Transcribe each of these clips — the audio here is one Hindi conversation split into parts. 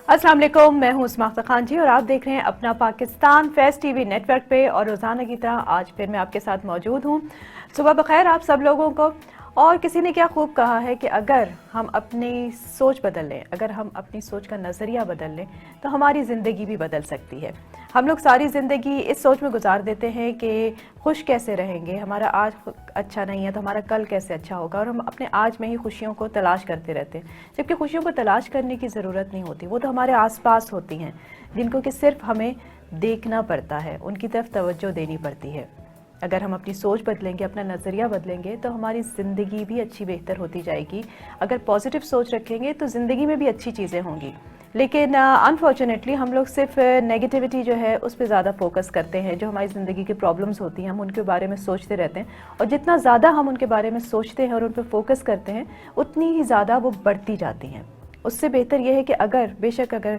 अस्सलाम वालेकुम, मैं हूं उस्मा अख्तर खान जी और आप देख रहे हैं अपना पाकिस्तान फेस्ट टीवी नेटवर्क पे। और रोज़ाना की तरह आज फिर मैं आपके साथ मौजूद हूं। सुबह बखैर आप सब लोगों को। और किसी ने क्या खूब कहा है कि अगर हम अपनी सोच बदल लें, अगर हम अपनी सोच का नज़रिया बदल लें तो हमारी ज़िंदगी भी बदल सकती है। हम लोग सारी ज़िंदगी इस सोच में गुजार देते हैं कि खुश कैसे रहेंगे, हमारा आज अच्छा नहीं है तो हमारा कल कैसे अच्छा होगा, और हम अपने आज में ही खुशियों को तलाश करते रहते हैं। जबकि खुशियों को तलाश करने की ज़रूरत नहीं होती, वो तो हमारे आसपास होती हैं, जिनको कि सिर्फ हमें देखना पड़ता है, उनकी तरफ तवज्जो देनी पड़ती है। अगर हम अपनी सोच बदलेंगे, अपना नज़रिया बदलेंगे तो हमारी ज़िंदगी भी अच्छी बेहतर होती जाएगी। अगर पॉजिटिव सोच रखेंगे तो ज़िंदगी में भी अच्छी चीज़ें होंगी। लेकिन अनफॉर्चुनेटली हम लोग सिर्फ नेगेटिविटी जो है उस पर ज़्यादा फोकस करते हैं। जो हमारी ज़िंदगी की प्रॉब्लम्स होती हैं हम उनके बारे में सोचते रहते हैं, और जितना ज़्यादा हम उनके बारे में सोचते हैं और उन पर फोकस करते हैं उतनी ही ज़्यादा वो बढ़ती जाती हैं। उससे बेहतर यह है कि अगर बेशक अगर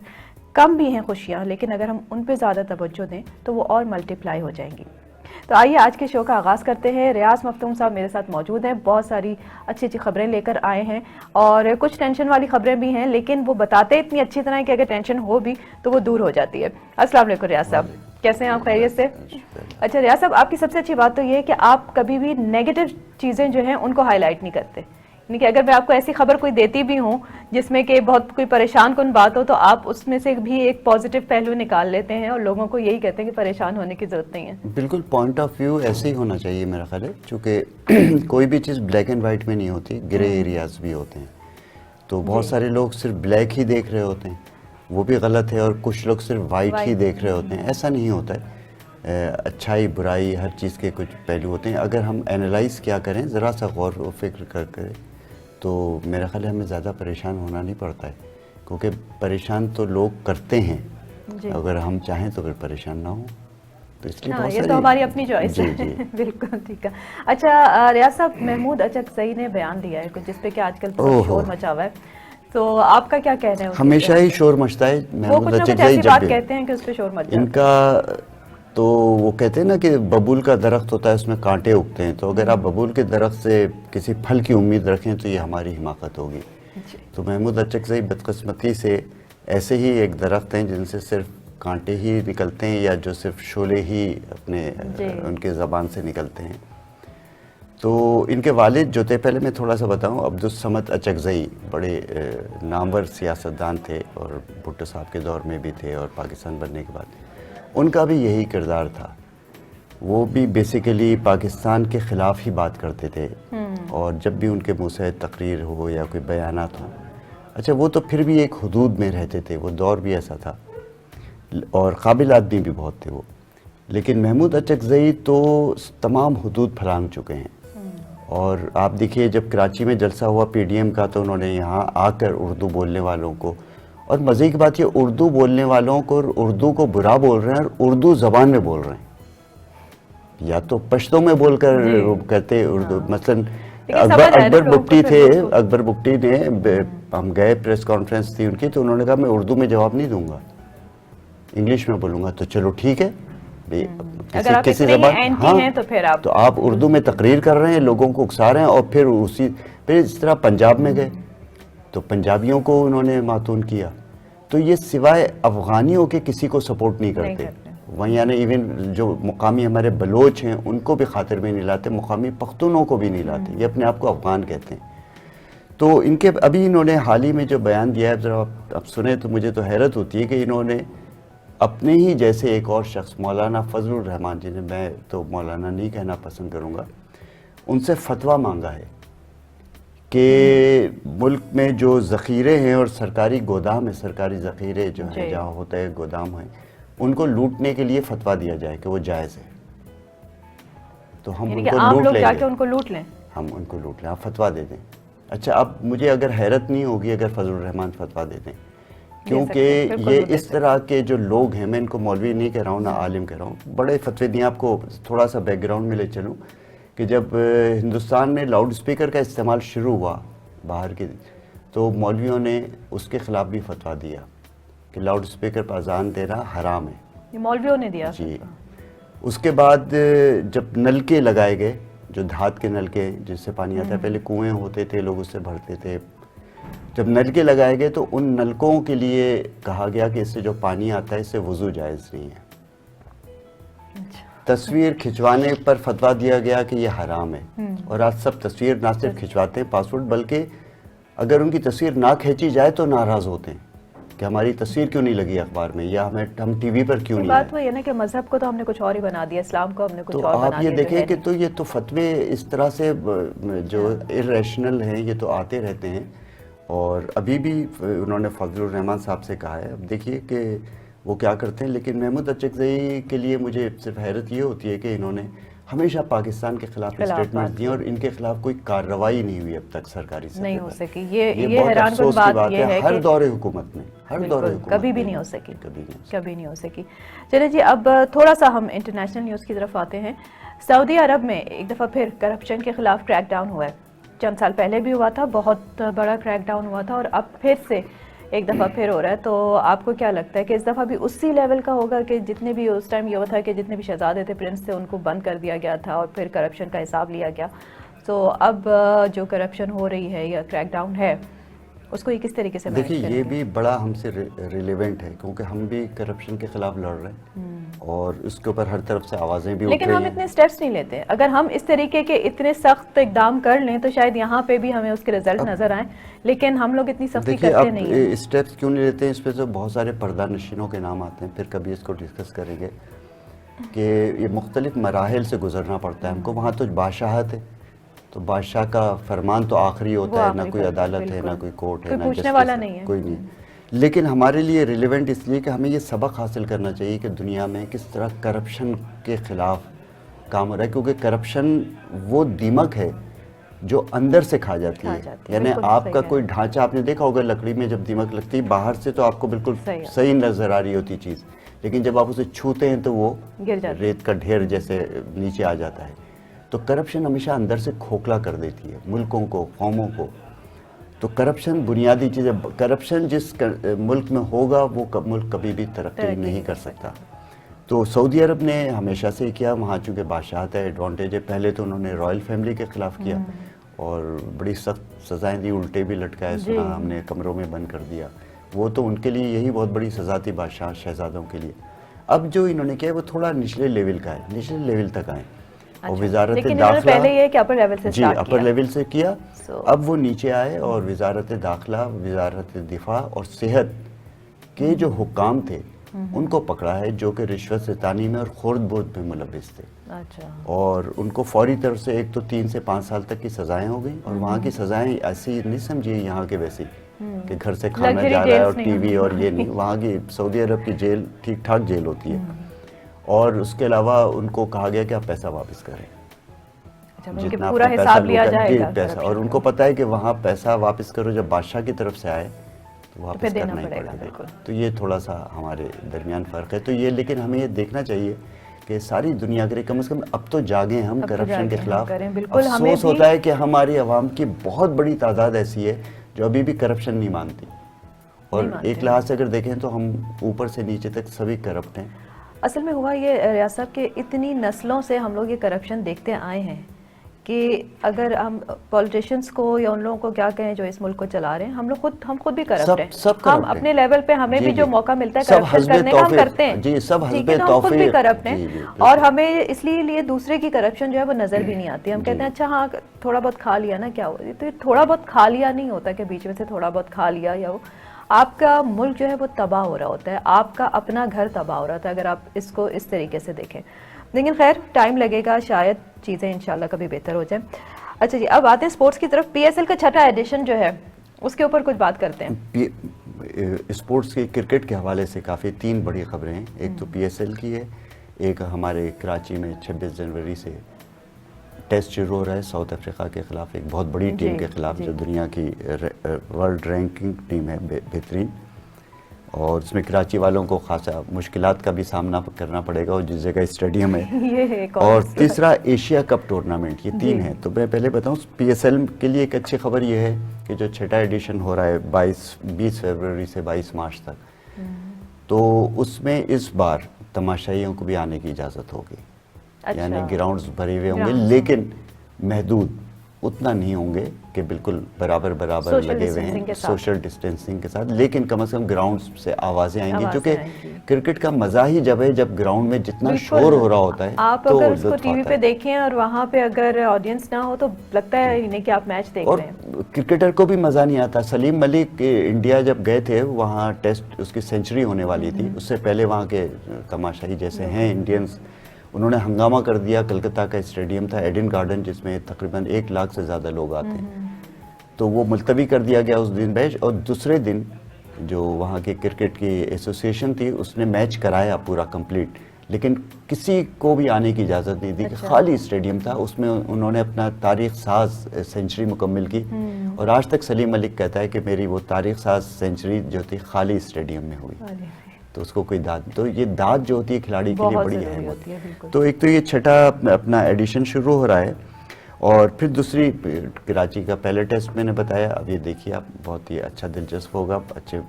कम भी हैं खुशियाँ, लेकिन अगर हम उन पर ज़्यादा तवज्जो दें तो वो और मल्टीप्लाई हो जाएंगी। तो आइए आज के शो का आगाज़ करते हैं। रियाज मखदूम साहब मेरे साथ मौजूद हैं, बहुत सारी अच्छी अच्छी खबरें लेकर आए हैं और कुछ टेंशन वाली खबरें भी हैं, लेकिन वो बताते इतनी अच्छी तरह है कि अगर टेंशन हो भी तो वो दूर हो जाती है। अस्सलाम वालेकुम रियाज साहब, कैसे हैं आप? खैरियत से? अच्छा रियाज साहब, आपकी सबसे अच्छी बात तो ये है कि आप कभी भी नेगेटिव चीज़ें जो हैं उनको हाईलाइट नहीं करते। यानी कि अगर मैं आपको ऐसी खबर कोई देती भी हूँ जिसमें कि बहुत कोई परेशान कुन बात हो तो आप उसमें से भी एक पॉजिटिव पहलू निकाल लेते हैं और लोगों को यही कहते हैं कि परेशान होने की ज़रूरत नहीं है। बिल्कुल, पॉइंट ऑफ व्यू ऐसे ही होना चाहिए मेरा ख्याल है, चूँकि कोई भी चीज़ ब्लैक एंड वाइट में नहीं होती, ग्रे एरियाज भी होते हैं। तो बहुत सारे लोग सिर्फ ब्लैक ही देख रहे होते हैं, वो भी गलत है, और कुछ लोग सिर्फ वाइट ही देख रहे होते हैं, ऐसा नहीं होता है। अच्छाई बुराई हर चीज़ के कुछ पहलू होते हैं। अगर हम एनालाइज क्या करें, ज़रा सा गौर व फिक्र कर करें तो मेरा ख्याल है हमें ज़्यादा परेशान होना नहीं पड़ता है, क्योंकि परेशान तो लोग करते हैं। अगर हम चाहें तो फिर परेशान ना हो, तो इसलिए हाँ, ये तो हमारी अपनी चॉइस है। बिल्कुल ठीक है। अच्छा रियाज साहब, महमूद अचकज़ई ने बयान दिया है कुछ जिसपे कि आजकल बहुत शोर मचा हुआ है, तो आपका क्या कहना है? हमेशा ही शोर मचता है। महमूद अचकज़ई जब बात कहते हैं कि उस पे शोर मच इनका, तो वो कहते हैं ना कि बबूल का दरख्त होता है, उसमें कांटे उगते हैं, तो अगर आप बबूल के दरख्त से किसी फल की उम्मीद रखें तो ये हमारी हिमाकत होगी। तो महमूद अचकज़ई बदकिस्मती से ऐसे ही एक दरख्त हैं जिनसे सिर्फ कांटे ही निकलते हैं, या जो सिर्फ शोले ही अपने उनके ज़बान से निकलते हैं। तो इनके वालिद जो थे, पहले मैं थोड़ा सा बताऊं, अब्दुस समद अचकज़ई बड़े नामवर सियासतदान थे और भुट्टो साहब के दौर में भी थे, और पाकिस्तान बनने के बाद उनका भी यही किरदार था। वो भी बेसिकली पाकिस्तान के ख़िलाफ़ ही बात करते थे, और जब भी उनके मुँह से तकरीर हो या कोई बयानात हो, अच्छा वो तो फिर भी एक हदूद में रहते थे, वो दौर भी ऐसा था, और काबिल आदमी भी बहुत थे वो। लेकिन महमूद अचकज़ई तो तमाम हदूद फलांग चुके हैं। और आप देखिए, जब कराची में जलसा हुआ PDM का, तो उन्होंने यहाँ आकर उर्दू बोलने वालों को, और मज़े की बात ये, उर्दू बोलने वालों को उर्दू को बुरा बोल रहे हैं और उर्दू ज़बान में बोल रहे हैं, या तो पश्तो में बोलकर कहते उर्दू। मसलन अकबर बुगटी थे, अकबर बुगटी ने, हम गए, प्रेस कॉन्फ्रेंस थी उनकी, तो उन्होंने कहा मैं उर्दू में जवाब नहीं दूंगा, इंग्लिश में बोलूँगा। तो चलो ठीक है, किसी ज़बान, हाँ, तो फिर आप उर्दू में तकरीर कर रहे हैं, लोगों को उकसा रहे हैं, और फिर इस तरह पंजाब में गए तो पंजाबियों को उन्होंने मातून किया। तो ये सिवाय अफ़गानियों के किसी को सपोर्ट नहीं करते। वहीं यानी इवन जो मुकामी हमारे बलोच हैं उनको भी खातिर में नहीं लाते, मुकामी पख्तूनों को भी नहीं लाते, ये अपने आप को अफ़गान कहते हैं। तो इनके अभी इन्होंने हाल ही में जो बयान दिया है, ज़रा आप सुने तो मुझे तो हैरत होती है कि इन्होंने अपने ही जैसे एक और शख्स मौलाना फजलुर रहमान, जिन्हें मैं तो मौलाना नहीं कहना पसंद करूँगा, उनसे फतवा मांगा है कि मुल्क में जो ज़ख़ीरे हैं और सरकारी गोदाम है, सरकारी ज़ख़ीरे जो हैं, जहाँ होता है गोदाम है, उनको लूटने के लिए फतवा दिया जाए कि वो जायज़ है। तो हम उनको लूट लें, हम उनको लूट लें, आप फतवा दे दें। अच्छा, अब मुझे अगर हैरत नहीं होगी अगर फजलुर रहमान फतवा दे दें, क्योंकि ये इस तरह के जो लोग हैं, मैं इनको मौलवी नहीं कह रहा हूँ ना आलिम कह रहा हूँ, बड़े फतवे दिए। आपको थोड़ा सा बैकग्राउंड में ले चलूँ कि जब हिंदुस्तान में लाउड स्पीकर का इस्तेमाल शुरू हुआ बाहर के, तो मौलवियों ने उसके ख़िलाफ़ भी फतवा दिया कि लाउड स्पीकर पर अजान देना हराम है। ये मौलवियों ने दिया जी। उसके बाद जब नलके लगाए गए, जो धात के नलके जिससे पानी आता है, पहले कुएँ होते थे, लोग उससे भरते थे, जब नलके लगाए गए तो उन नलकों के लिए कहा गया कि इससे जो पानी आता है इससे वुज़ू जायज़ नहीं है। तस्वीर खिंचवाने पर फतवा दिया गया कि ये हराम है। और आज सब तस्वीर ना सिर्फ खिंचवाते हैं पासपोर्ट, बल्कि अगर उनकी तस्वीर ना खींची जाए तो नाराज़ होते हैं कि हमारी तस्वीर क्यों नहीं लगी अखबार में, या हम टीवी पर क्यों नहीं बात है। वो ये ना कि मजहब को तो हमने कुछ और ही बना दिया, इस्लाम को हमने कुछ तो और बना आप ये दिया, देखें कि तो ये तो फतवे इस तरह से जो इर्रेशनल हैं ये तो आते रहते हैं। और अभी भी उन्होंने फजलुर रहमान साहब से कहा है, अब देखिए कि वो क्या करते हैं। लेकिन महमूद अचकज़ई के लिए मुझे सिर्फ हैरत ये होती है कि इन्होंने हमेशा पाकिस्तान के खिलाफ स्टेटमेंट दिए और इनके खिलाफ कोई कार्रवाई नहीं हुई अब तक सरकारी सतह नहीं हो पर। सकी। ये बहुत हैरान अफसोस की बात बात ये है हर कि दौरे हुकूमत में, हर दौरे हुकूमत कभी भी में नहीं हो सकी, कभी नहीं हो सकी। चलिए जी, अब थोड़ा सा हम इंटरनेशनल न्यूज़ की तरफ आते हैं। सऊदी अरब में एक दफ़ा फिर करप्शन के खिलाफ क्रैकडाउन हुआ है। चंद साल पहले भी हुआ था, बहुत बड़ा क्रैकडाउन हुआ था, और अब फिर से एक दफ़ा फिर हो रहा है। तो आपको क्या लगता है कि इस दफ़ा भी उसी लेवल का होगा कि जितने भी उस टाइम ये हुआ था कि जितने भी शहजादे थे, प्रिंस थे, उनको बंद कर दिया गया था और फिर करप्शन का हिसाब लिया गया। तो अब जो करप्शन हो रही है या क्रैकडाउन है, उसको ये किस तरीके से मैनेज देखिए, ये करेंगे? भी बड़ा हमसे रिलेवेंट है क्योंकि हम भी करप्शन के खिलाफ लड़ रहे हैं और इसके ऊपर हर तरफ से आवाज़ें भी उठ लेकिन रही हम हैं। इतने स्टेप्स नहीं लेते। अगर हम इस तरीके के इतने सख्त इकदाम कर लें तो शायद यहाँ पे भी हमें उसके रिजल्ट नजर आए, लेकिन हम लोग इतनी सख्ती देखिए, करते अब नहीं हैं। स्टेप्स क्यों नहीं लेते हैं, इस पर तो बहुत सारे पर्दा नशीनों के नाम आते हैं, फिर कभी इसको डिस्कस करेंगे कि ये मुख्तलिफ मराहिल से गुजरना पड़ता है हमको। वहाँ तो बादशाहत है, तो बादशाह का फरमान तो आखिरी होता है, ना कोई अदालत है, ना कोई कोर्ट है, कोई ना पूछने जस्टिस वाला है, नहीं है। कोई नहीं। लेकिन हमारे लिए रिलेवेंट इसलिए कि हमें ये सबक हासिल करना चाहिए कि दुनिया में किस तरह करप्शन के खिलाफ काम हो रहा है, क्योंकि करप्शन वो दीमक है जो अंदर से खा जाती है। यानी बिल्कुल आपका सही कोई ढांचा, आपने देखा होगा लकड़ी में जब दीमक लगती है बाहर से तो आपको बिल्कुल सही सही नजर आ रही होती चीज़, लेकिन जब आप उसे छूते हैं तो वो गिर जाती है। रेत का ढेर जैसे नीचे आ जाता है। तो करप्शन हमेशा अंदर से खोखला कर देती है मुल्कों को, कौमों को। तो करप्शन बुनियादी चीज़ है। करप्शन जिस मुल्क में होगा वो मुल्क कभी भी तरक्की नहीं कर सकता। तो सऊदी अरब ने हमेशा से किया, वहाँ चूँकि बादशाहत है, एडवांटेज है। पहले तो उन्होंने रॉयल फैमिली के ख़िलाफ़ किया और बड़ी सख्त सज़ाएँ दी, उल्टे भी लटकाए, सुना हमने, कमरों में बंद कर दिया। वो तो उनके लिए यही बहुत बड़ी सज़ा थी, बादशाह शहजादों के लिए। अब जो इन्होंने किया है वो थोड़ा निचले लेवल का है, निचले लेवल तक आए। और वजारत दाखिला, पहले ये कि अपर लेवल से जी अपर लेवल से किया, अब वो नीचे आए और वजारत दाखिला, वजारत दिफा और सेहत के जो हुक्काम थे उनको पकड़ा है, जो कि रिश्वत सितानी में और खुर्द बुर्द में मुलविस थे। अच्छा। और उनको फौरी तरफ से एक तो 3 से 5 साल तक की सज़ाएँ हो गई। और वहाँ की सज़ाएँ ऐसी नहीं समझिए यहाँ के वैसी कि घर से खाना जा रहा है और टीवी और ये नहीं। वहाँ की सऊदी अरब की जेल ठीक ठाक जेल होती है। और उसके अलावा उनको कहा गया कि आप पैसा वापस करें, जितना पूरा हिसाब लिया जाएगा पैसा। और उनको पता है कि वहाँ पैसा वापस करो जब बादशाह की तरफ से आए तो वापस करना ही पड़ेगा। तो ये थोड़ा सा हमारे दरमियान फ़र्क है। तो ये, लेकिन हमें ये देखना चाहिए कि सारी दुनिया करे, कम से कम अब तो जागे हम करप्शन के खिलाफ। अफसोस होता है कि हमारी आवाम की बहुत बड़ी तादाद ऐसी है जो अभी भी करप्शन नहीं मानती। और एक लिहाज से अगर देखें तो हम ऊपर से नीचे तक सभी करप्ट हैं। असल में हुआ ये रियाज साहब कि इतनी नस्लों से हम लोग ये करप्शन देखते आए हैं कि अगर हम पॉलिटिशियंस को या उन लोगों को क्या कहें जो इस मुल्क को चला रहे हैं, हम खुद भी करप्ट हैं। हम अपने लेवल पे हमें भी जो मौका मिलता है करप्शन करने का हम करते हैं जी, सब हस्बे हम खुद भी करप्ट हैं। जी, और हमें इसलिए दूसरे की करप्शन जो है वो नजर भी नहीं आती। हम कहते हैं अच्छा हाँ थोड़ा बहुत खा लिया ना, क्या हुआ। तो थोड़ा बहुत खा लिया नहीं होता कि बीच में से थोड़ा बहुत खा लिया, या वो आपका मुल्क जो है वो तबाह हो रहा होता है, आपका अपना घर तबाह हो रहा था अगर आप इसको इस तरीके से देखें। लेकिन खैर टाइम लगेगा, शायद चीज़ें इंशाल्लाह कभी बेहतर हो जाए। अच्छा जी, अब आते हैं स्पोर्ट्स की तरफ। पीएसएल का छठा एडिशन जो है उसके ऊपर कुछ बात करते हैं। स्पोर्ट्स के क्रिकेट के हवाले से काफ़ी 3 बड़ी खबरें हैं। एक तो पीएसएल की है, एक हमारे कराची में 26 जनवरी से टेस्ट शुरू हो रहा है साउथ अफ्रीका के ख़िलाफ़, एक बहुत बड़ी टीम के ख़िलाफ़ जो दुनिया की वर्ल्ड रैंकिंग टीम है बेहतरीन। और उसमें कराची वालों को खासा मुश्किलात का भी सामना करना पड़ेगा और जिस जगह स्टेडियम है। और तीसरा एशिया कप टूर्नामेंट, ये 3 है। तो मैं पहले बताऊं पीएसएल के लिए एक अच्छी खबर ये है कि जो छठा एडिशन हो रहा है 20 फरवरी से 22 मार्च तक, तो उसमें इस बार तमाशाइयों को भी आने की इजाज़त होगी। यानी ग्राउंड्स भरे हुए होंगे लेकिन महदूद, उतना नहीं होंगे कि बिल्कुल बराबर बराबर Social लगे हुए distancing के हैं साथ। सोशल डिस्टेंसिंग के साथ, लेकिन कम से कम ग्राउंड से आवाज़ें आएंगी, आवाज़ें क्योंकि आएंगी। क्रिकेट का मज़ा ही जब है जब ग्राउंड में जितना बिल्कुल। शोर हो रहा होता है आप तो अगर उसको लुत्फ टीवी आता पे है। देखें और वहाँ पे अगर ऑडियंस ना हो तो लगता है इन्हें कि आप मैच देख और रहे हैं। क्रिकेटर को भी मज़ा नहीं आता। सलीम मलिक इंडिया जब गए थे वहाँ टेस्ट उसकी सेंचुरी होने वाली थी, उससे पहले वहाँ के तमाशाई जैसे हैं इंडियंस, उन्होंने हंगामा कर दिया। कलकत्ता का स्टेडियम था एडन गार्डन जिसमें तकरीबन 1 लाख से ज़्यादा लोग आते हैं, तो वो मुलतवी कर दिया गया उस दिन मैच। और दूसरे दिन जो वहाँ के क्रिकेट की एसोसिएशन थी उसने मैच कराया पूरा कंप्लीट, लेकिन किसी को भी आने की इजाज़त नहीं दी। अच्छा। खाली स्टेडियम था, उसमें उन्होंने अपना तारीख साज सेंचुरी मुकम्मल की। और आज तक सलीम मलिक कहता है कि मेरी वो तारीख साज सेंचुरी जो थी खाली स्टेडियम में हुई, अरे, तो उसको कोई दाद, तो ये दाद जो होती है खिलाड़ी के लिए बहुत बड़ी ज़रूरी अहम होती होती है, है। बिल्कुल। तो एक तो ये छठा अपना एडिशन शुरू हो रहा है, और फिर दूसरी कराची का पहले टेस्ट मैंने बताया। अब ये देखिए आप, बहुत ही अच्छा दिलचस्प होगा। अच्छे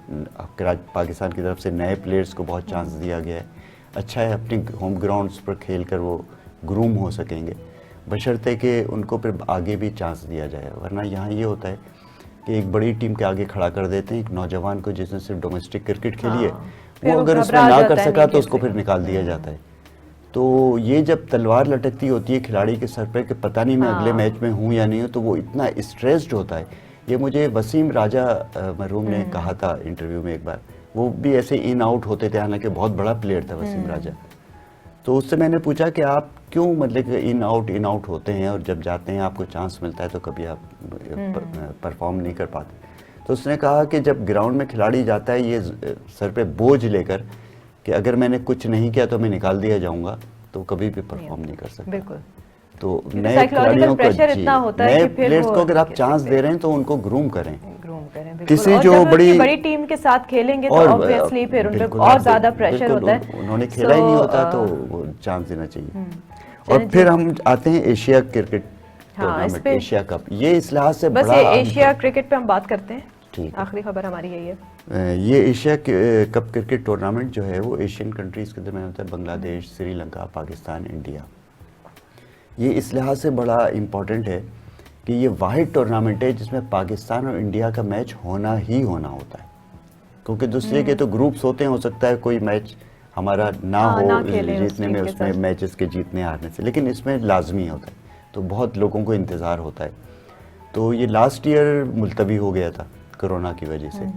पाकिस्तान की तरफ से नए प्लेयर्स को बहुत चांस दिया गया है। अच्छा है अपने होम ग्राउंड्स पर खेल कर वो ग्रूम हो सकेंगे, बशर्ते कि उनको फिर आगे भी चांस दिया जाए। वरना यहाँ ये होता है कि एक बड़ी टीम के आगे खड़ा कर देते हैं एक नौजवान को जिसने सिर्फ डोमेस्टिक क्रिकेट खेली है, फिर वो वो अगर उसमें घबरा ना जाता कर है, सका नहीं तो उसको खेल फिर निकाल दिया जाता है। तो ये जब तलवार लटकती होती है खिलाड़ी के सर पे कि पता नहीं मैं अगले मैच में हूँ या नहीं हूँ, तो वो इतना स्ट्रेस्ड होता है। ये मुझे वसीम राजा मरहूम ने कहा था इंटरव्यू में एक बार, वो भी ऐसे इन आउट होते थे, हालांकि बहुत बड़ा प्लेयर था वसीम राजा। तो उससे मैंने पूछा कि आप क्यों मतलब कि इन आउट होते हैं, और जब जाते हैं आपको चांस मिलता है तो कभी आप परफॉर्म नहीं कर पाते। तो उसने कहा कि जब ग्राउंड में खिलाड़ी जाता है ये सर पे बोझ लेकर कि अगर मैंने कुछ नहीं किया तो मैं निकाल दिया जाऊंगा, तो कभी भी परफॉर्म नहीं कर सकता। बिल्कुल। तो क्योंकि नए psychological खिलाड़ियों का pressure इतना होता है नए कि फिर प्लेयर्स वो को अगर आप नहीं चांस खेल दे रहे हैं तो उनको ग्रूम करें। ग्रूम करें, बिल्कुल। किसी और जो जब बड़ी बड़ी टीम के साथ खेलेंगे तो और ऑब्वियसली फिर उन पे बिल्कुल और आप ज्यादा प्रेशर बिल्कुल होता है। उन्होंने खेला ही नहीं होता तो वो चांस देना चाहिए। और फिर हम आते हैं एशिया क्रिकेट टूर्नामेंट, पे- एशिया कप। ये इस लिहाज से बस बड़ा ये अहम एशिया क्रिकेट पे हम बात करते हैं। ठीक है। आखिरी खबर हमारी यही है। ये एशिया कप क्रिकेट टूर्नामेंट जो है वो एशियन कंट्रीज़ के दरमियान होता है, बांग्लादेश, श्रीलंका, पाकिस्तान, इंडिया। ये इस लिहाज से बड़ा इम्पोर्टेंट है कि ये वाहिद टूर्नामेंट है जिसमें पाकिस्तान और इंडिया का मैच होना ही होना होता है, क्योंकि दूसरे के तो ग्रुप्स होते हैं, हो सकता है कोई मैच हमारा ना हो ना खेलें उस जीतने टीम में, के उसमें साथ। मैचेस के जीतने हारने से, लेकिन इसमें लाजमी होता है, तो बहुत लोगों को इंतज़ार होता है। तो ये लास्ट ईयर मुलतवी हो गया था कोरोना की वजह से,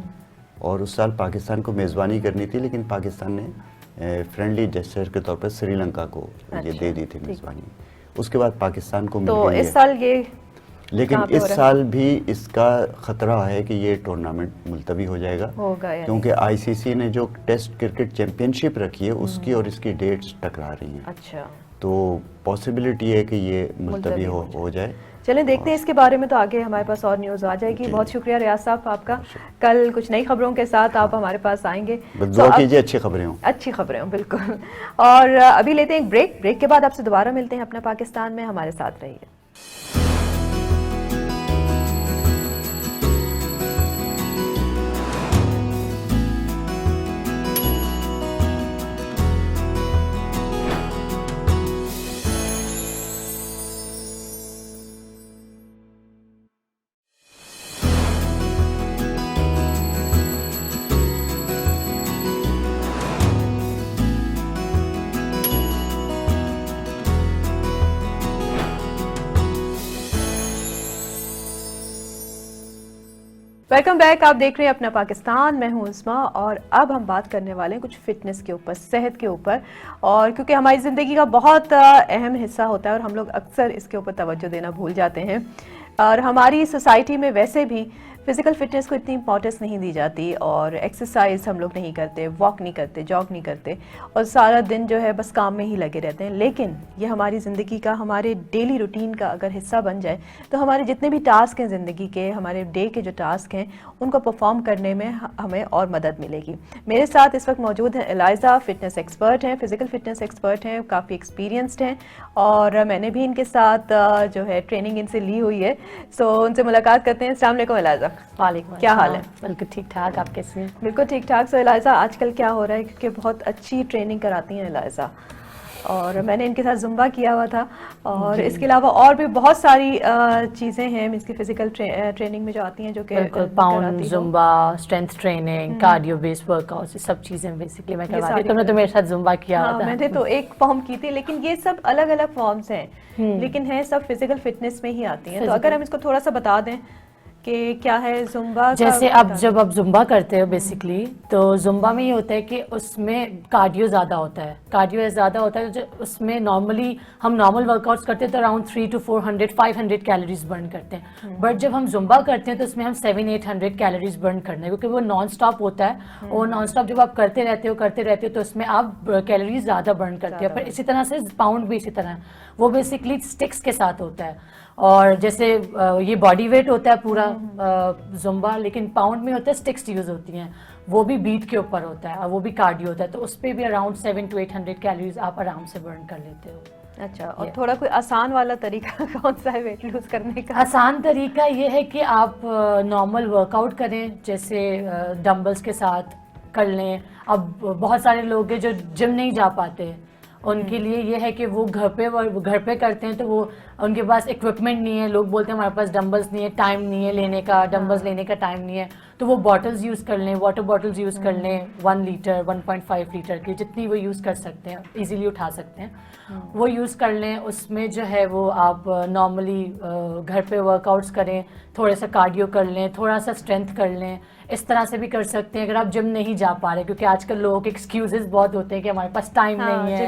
और उस साल पाकिस्तान को मेज़बानी करनी थी, लेकिन पाकिस्तान ने फ्रेंडली जेस्चर के तौर पर श्रीलंका को ये दे दी थी मेज़बानी। उसके बाद पाकिस्तान को मिल तो गई इस है, साल ये लेकिन कहाँ पे हो इस रहा है? साल भी इसका खतरा है कि ये टूर्नामेंट मुलतवी हो जाएगा, होगा यानी। क्योंकि आईसीसी ने जो टेस्ट क्रिकेट चैंपियनशिप रखी है उसकी और इसकी डेट्स टकरा रही हैं। अच्छा, तो पॉसिबिलिटी है कि ये मुलतवी हो जाए। चलें देखते हैं इसके बारे में, तो आगे हमारे पास और न्यूज़ आ जाएगी। जी। बहुत शुक्रिया रियाज साहब आपका। कल कुछ नई खबरों के साथ आप हमारे पास आएंगे। बस तो दुआ अब कीजिए अच्छी खबरें हों। अच्छी खबरें हों, बिल्कुल। और अभी लेते हैं एक ब्रेक के बाद आपसे दोबारा मिलते हैं अपना पाकिस्तान में। हमारे साथ रहिए। Welcome back. आप देख रहे हैं अपना पाकिस्तान, मैं हूं उस्मा, और अब हम बात करने वाले हैं कुछ फिटनेस के ऊपर, सेहत के ऊपर। और क्योंकि हमारी ज़िंदगी का बहुत अहम हिस्सा होता है और हम लोग अक्सर इसके ऊपर तवज्जो देना भूल जाते हैं, और हमारी सोसाइटी में वैसे भी फिज़िकल फिटनेस को इतनी इंपॉर्टेंस नहीं दी जाती, और एक्सरसाइज हम लोग नहीं करते, वॉक नहीं करते, जॉग नहीं करते, और सारा दिन जो है बस काम में ही लगे रहते हैं। लेकिन ये हमारी ज़िंदगी का, हमारे डेली रूटीन का अगर हिस्सा बन जाए तो हमारे जितने भी टास्क हैं ज़िंदगी के, हमारे डे के जो टास्क हैं, उनको परफॉर्म करने में हमें और मदद मिलेगी। मेरे साथ इस वक्त मौजूद हैं एलाइजा, फिटनेस एक्सपर्ट हैं, फिज़िकल फिटनेस एक्सपर्ट हैं, काफ़ी एक्सपीरियंस्ड हैं, और मैंने भी इनके साथ जो है ट्रेनिंग इनसे ली हुई है। सो उनसे मुलाकात करते हैं। अस्सलाम वालेकुम एलाइजा। वालेकुम क्या हाल है? बिल्कुल ठीक ठाक, आप कैसे हैं? बिल्कुल ठीक ठाक। सो एलाइजा, आजकल क्या हो रहा है, क्योंकि बहुत अच्छी ट्रेनिंग कराती हैं एलाइजा, और मैंने इनके साथ जुम्बा किया हुआ था। और इसके अलावा और भी बहुत सारी चीज़ें हैं इसकी फिजिकल ट्रेनिंग में जो आती हैं, जो कि pound, Zumba, strength training, cardio based workout, ये सब चीज़ें बेसिकली मैं करवाती हूँ। तुमने तो मेरे साथ जुम्बा किया हाँ, हुआ था। मैंने तो एक फॉर्म की थी, लेकिन ये सब अलग अलग फॉर्म्स हैं, लेकिन है सब फिजिकल फिटनेस में ही आती हैं। तो अगर हम इसको थोड़ा सा बता दें कि क्या है जुम्बा जैसे अब जब आप जुम्बा करते हो बेसिकली, तो जुम्बा में ये होता है कि उसमें कार्डियो ज़्यादा होता है। कार्डियो ज़्यादा होता है, जो उसमें नॉर्मली हम नॉर्मल वर्कआउट्स करते हैं तो अराउंड 300 to 400 500 कैलोरीज बर्न करते हैं। बट जब हम जुम्बा करते हैं तो उसमें हम 700-800 कैलोरीज बर्न करना है, क्योंकि वो नॉन स्टॉप होता है। और नॉन स्टॉप जब आप करते रहते हो तो उसमें आप कैलोरीज ज़्यादा बर्न करते हो। पर इसी तरह से पाउंड भी इसी तरह है, वो बेसिकली स्टिक्स के साथ होता है। और जैसे ये बॉडी वेट होता है पूरा जुम्बा, लेकिन पाउंड में होता है स्टिक्स यूज होती हैं, वो भी बीट के ऊपर होता है और वो भी कार्डियो होता है। तो उस पर भी अराउंड 700 to 800 कैलोरीज आप आराम से बर्न कर लेते हो। अच्छा, और थोड़ा कोई आसान वाला तरीका कौन सा है वेट लूज करने का? आसान तरीका ये है कि आप नॉर्मल वर्कआउट करें, जैसे डंबल्स के साथ कर लें। अब बहुत सारे लोग हैं जो जिम नहीं जा पाते, उनके लिए ये है कि वो घर पे करते हैं, तो वो उनके पास इक्विपमेंट नहीं है। लोग बोलते हैं हमारे पास डंबल्स नहीं है, टाइम नहीं है लेने का, डंबल्स लेने का टाइम नहीं है, तो वो बॉटल्स यूज़ कर लें, वाटर बॉटल्स यूज़ कर लें 1 लीटर 1.5 लीटर की, जितनी वो यूज़ कर सकते हैं, इजीली उठा सकते हैं, वो यूज़ कर लें। उसमें जो है वो आप नॉर्मली घर पे वर्कआउट्स करें, थोड़ा सा कार्डियो कर लें, थोड़ा सा स्ट्रेंथ कर लें। इस तरह से भी कर सकते हैं अगर आप जिम नहीं जा पा रहे, क्योंकि आजकल लोगों के एक्सक्यूजेस बहुत होते हैं कि हमारे पास टाइम नहीं है,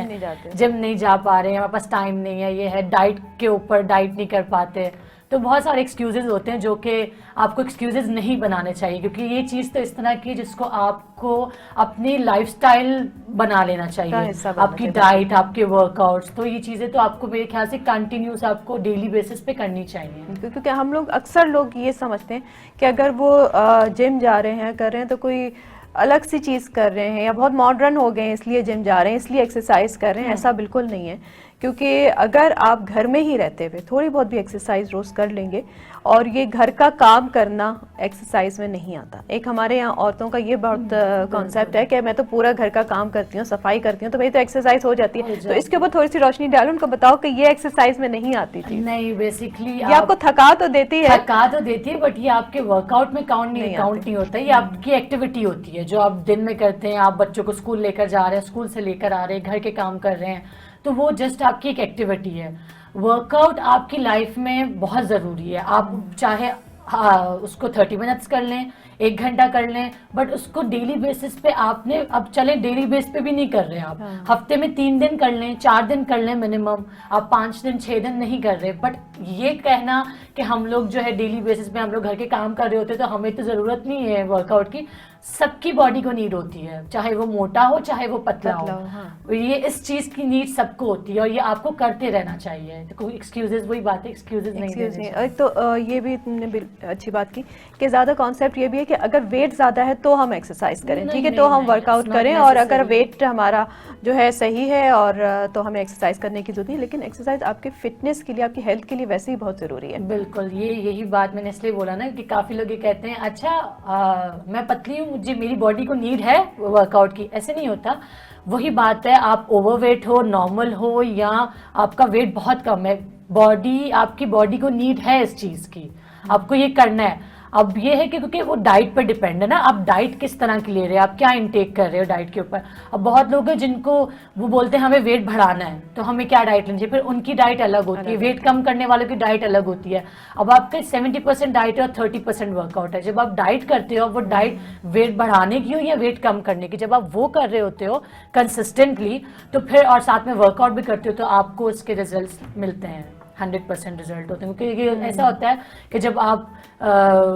जिम नहीं जा पा रहे हैं, हमारे पास टाइम नहीं है, ये है डाइट के ऊपर डाइट नहीं कर पाते। तो बहुत सारे एक्सक्यूजेज होते हैं जो कि आपको एक्सक्यूजेज नहीं बनाने चाहिए, क्योंकि ये चीज़ तो इस तरह की जिसको आपको अपनी लाइफस्टाइल बना लेना चाहिए, आपकी डाइट, आपके वर्कआउट्स। तो ये चीज़ें तो आपको मेरे ख्याल से कंटिन्यूस आपको डेली बेसिस पे करनी चाहिए। क्योंकि हम लोग अक्सर लोग ये समझते हैं कि अगर वो जिम जा रहे हैं, कर रहे हैं, तो कोई अलग सी चीज़ कर रहे हैं या बहुत मॉडर्न हो गए हैं इसलिए जिम जा रहे हैं, इसलिए एक्सरसाइज कर रहे हैं। ऐसा बिल्कुल नहीं है, क्योंकि अगर आप घर में ही रहते हुए थोड़ी बहुत भी एक्सरसाइज रोज़ कर लेंगे, और ये घर का काम करना एक्सरसाइज में नहीं आता। एक हमारे यहाँ औरतों का ये बहुत कॉन्सेप्ट है कि मैं तो पूरा घर का काम करती हूँ, सफाई करती हूँ, तो भाई तो एक्सरसाइज हो जाती है। तो इसके ऊपर थोड़ी सी रोशनी डालो, उनको बताओ कि ये एक्सरसाइज में नहीं आती थी। नहीं, बेसिकली ये आपको थका तो देती है, बट ये आपके वर्कआउट में काउंट नहीं होता। ये आपकी एक्टिविटी होती है जो आप दिन में करते हैं। आप बच्चों को स्कूल लेकर जा रहे हैं, स्कूल से लेकर आ रहे हैं, घर के काम कर रहे हैं, तो वो जस्ट आपकी एक एक्टिविटी है। वर्कआउट आपकी लाइफ में बहुत ज़रूरी है। आप चाहे उसको 30 मिनट्स कर लें, 1 घंटा कर लें, बट उसको डेली बेसिस पे आपने, अब चले डेली बेस पे भी नहीं कर रहे आप, हफ्ते में 3 दिन कर लें, 4 दिन कर लें मिनिमम, आप 5 दिन 6 दिन नहीं कर रहे। बट ये कहना कि हम लोग जो है डेली बेसिस पे हम लोग घर के काम कर रहे होते तो हमें तो ज़रूरत नहीं है वर्कआउट की। सबकी बॉडी को नीड होती है, चाहे वो मोटा हो चाहे वो पतला हो। हाँ। ये इस चीज़ की नीड सबको होती है और ये आपको करते रहना चाहिए। तो कोई एक्सक्यूजेज, वही बात है, एक्सक्यूजेज नहीं। तो ये भी तुमने अच्छी बात की कि ज़्यादा कॉन्सेप्ट ये भी है कि अगर वेट ज़्यादा है तो हम एक्सरसाइज करें, ठीक है, तो हम वर्कआउट करें, और अगर वेट हमारा जो है सही है और तो हमें एक्सरसाइज करने की जरूरत नहीं। लेकिन एक्सरसाइज आपके फिटनेस के लिए, आपकी हेल्थ के लिए वैसे ही बहुत ज़रूरी है। बिल्कुल, यही बात मैंने इसलिए बोला ना कि काफ़ी लोग ये कहते हैं अच्छा मैं पतली हूँ, मुझे मेरी बॉडी को नीड है वर्कआउट की। ऐसे नहीं होता। वही बात है, आप ओवरवेट हो, नॉर्मल हो, या आपका वेट बहुत कम है, आपकी बॉडी को नीड है इस चीज़ की, आपको ये करना है। अब ये है कि क्योंकि वो डाइट पर डिपेंड है ना, आप डाइट किस तरह की ले रहे हैं, आप क्या इंटेक कर रहे हो डाइट के ऊपर। अब बहुत लोग हैं जिनको वो बोलते हैं हमें वेट बढ़ाना है तो हमें क्या डाइट लेनी चाहिए, फिर उनकी डाइट अलग होती है, वेट कम करने वालों की डाइट अलग होती है। अब आपका 70% डाइट है और 30% वर्कआउट है। जब आप डाइट करते हो, वो डाइट वेट बढ़ाने की हो या वेट कम करने की, जब आप वो कर रहे होते हो कंसिस्टेंटली, तो फिर और साथ में वर्कआउट भी करते हो, तो आपको उसके रिजल्ट मिलते हैं, 100% रिजल्ट होते हैं। क्योंकि ऐसा होता है कि जब आप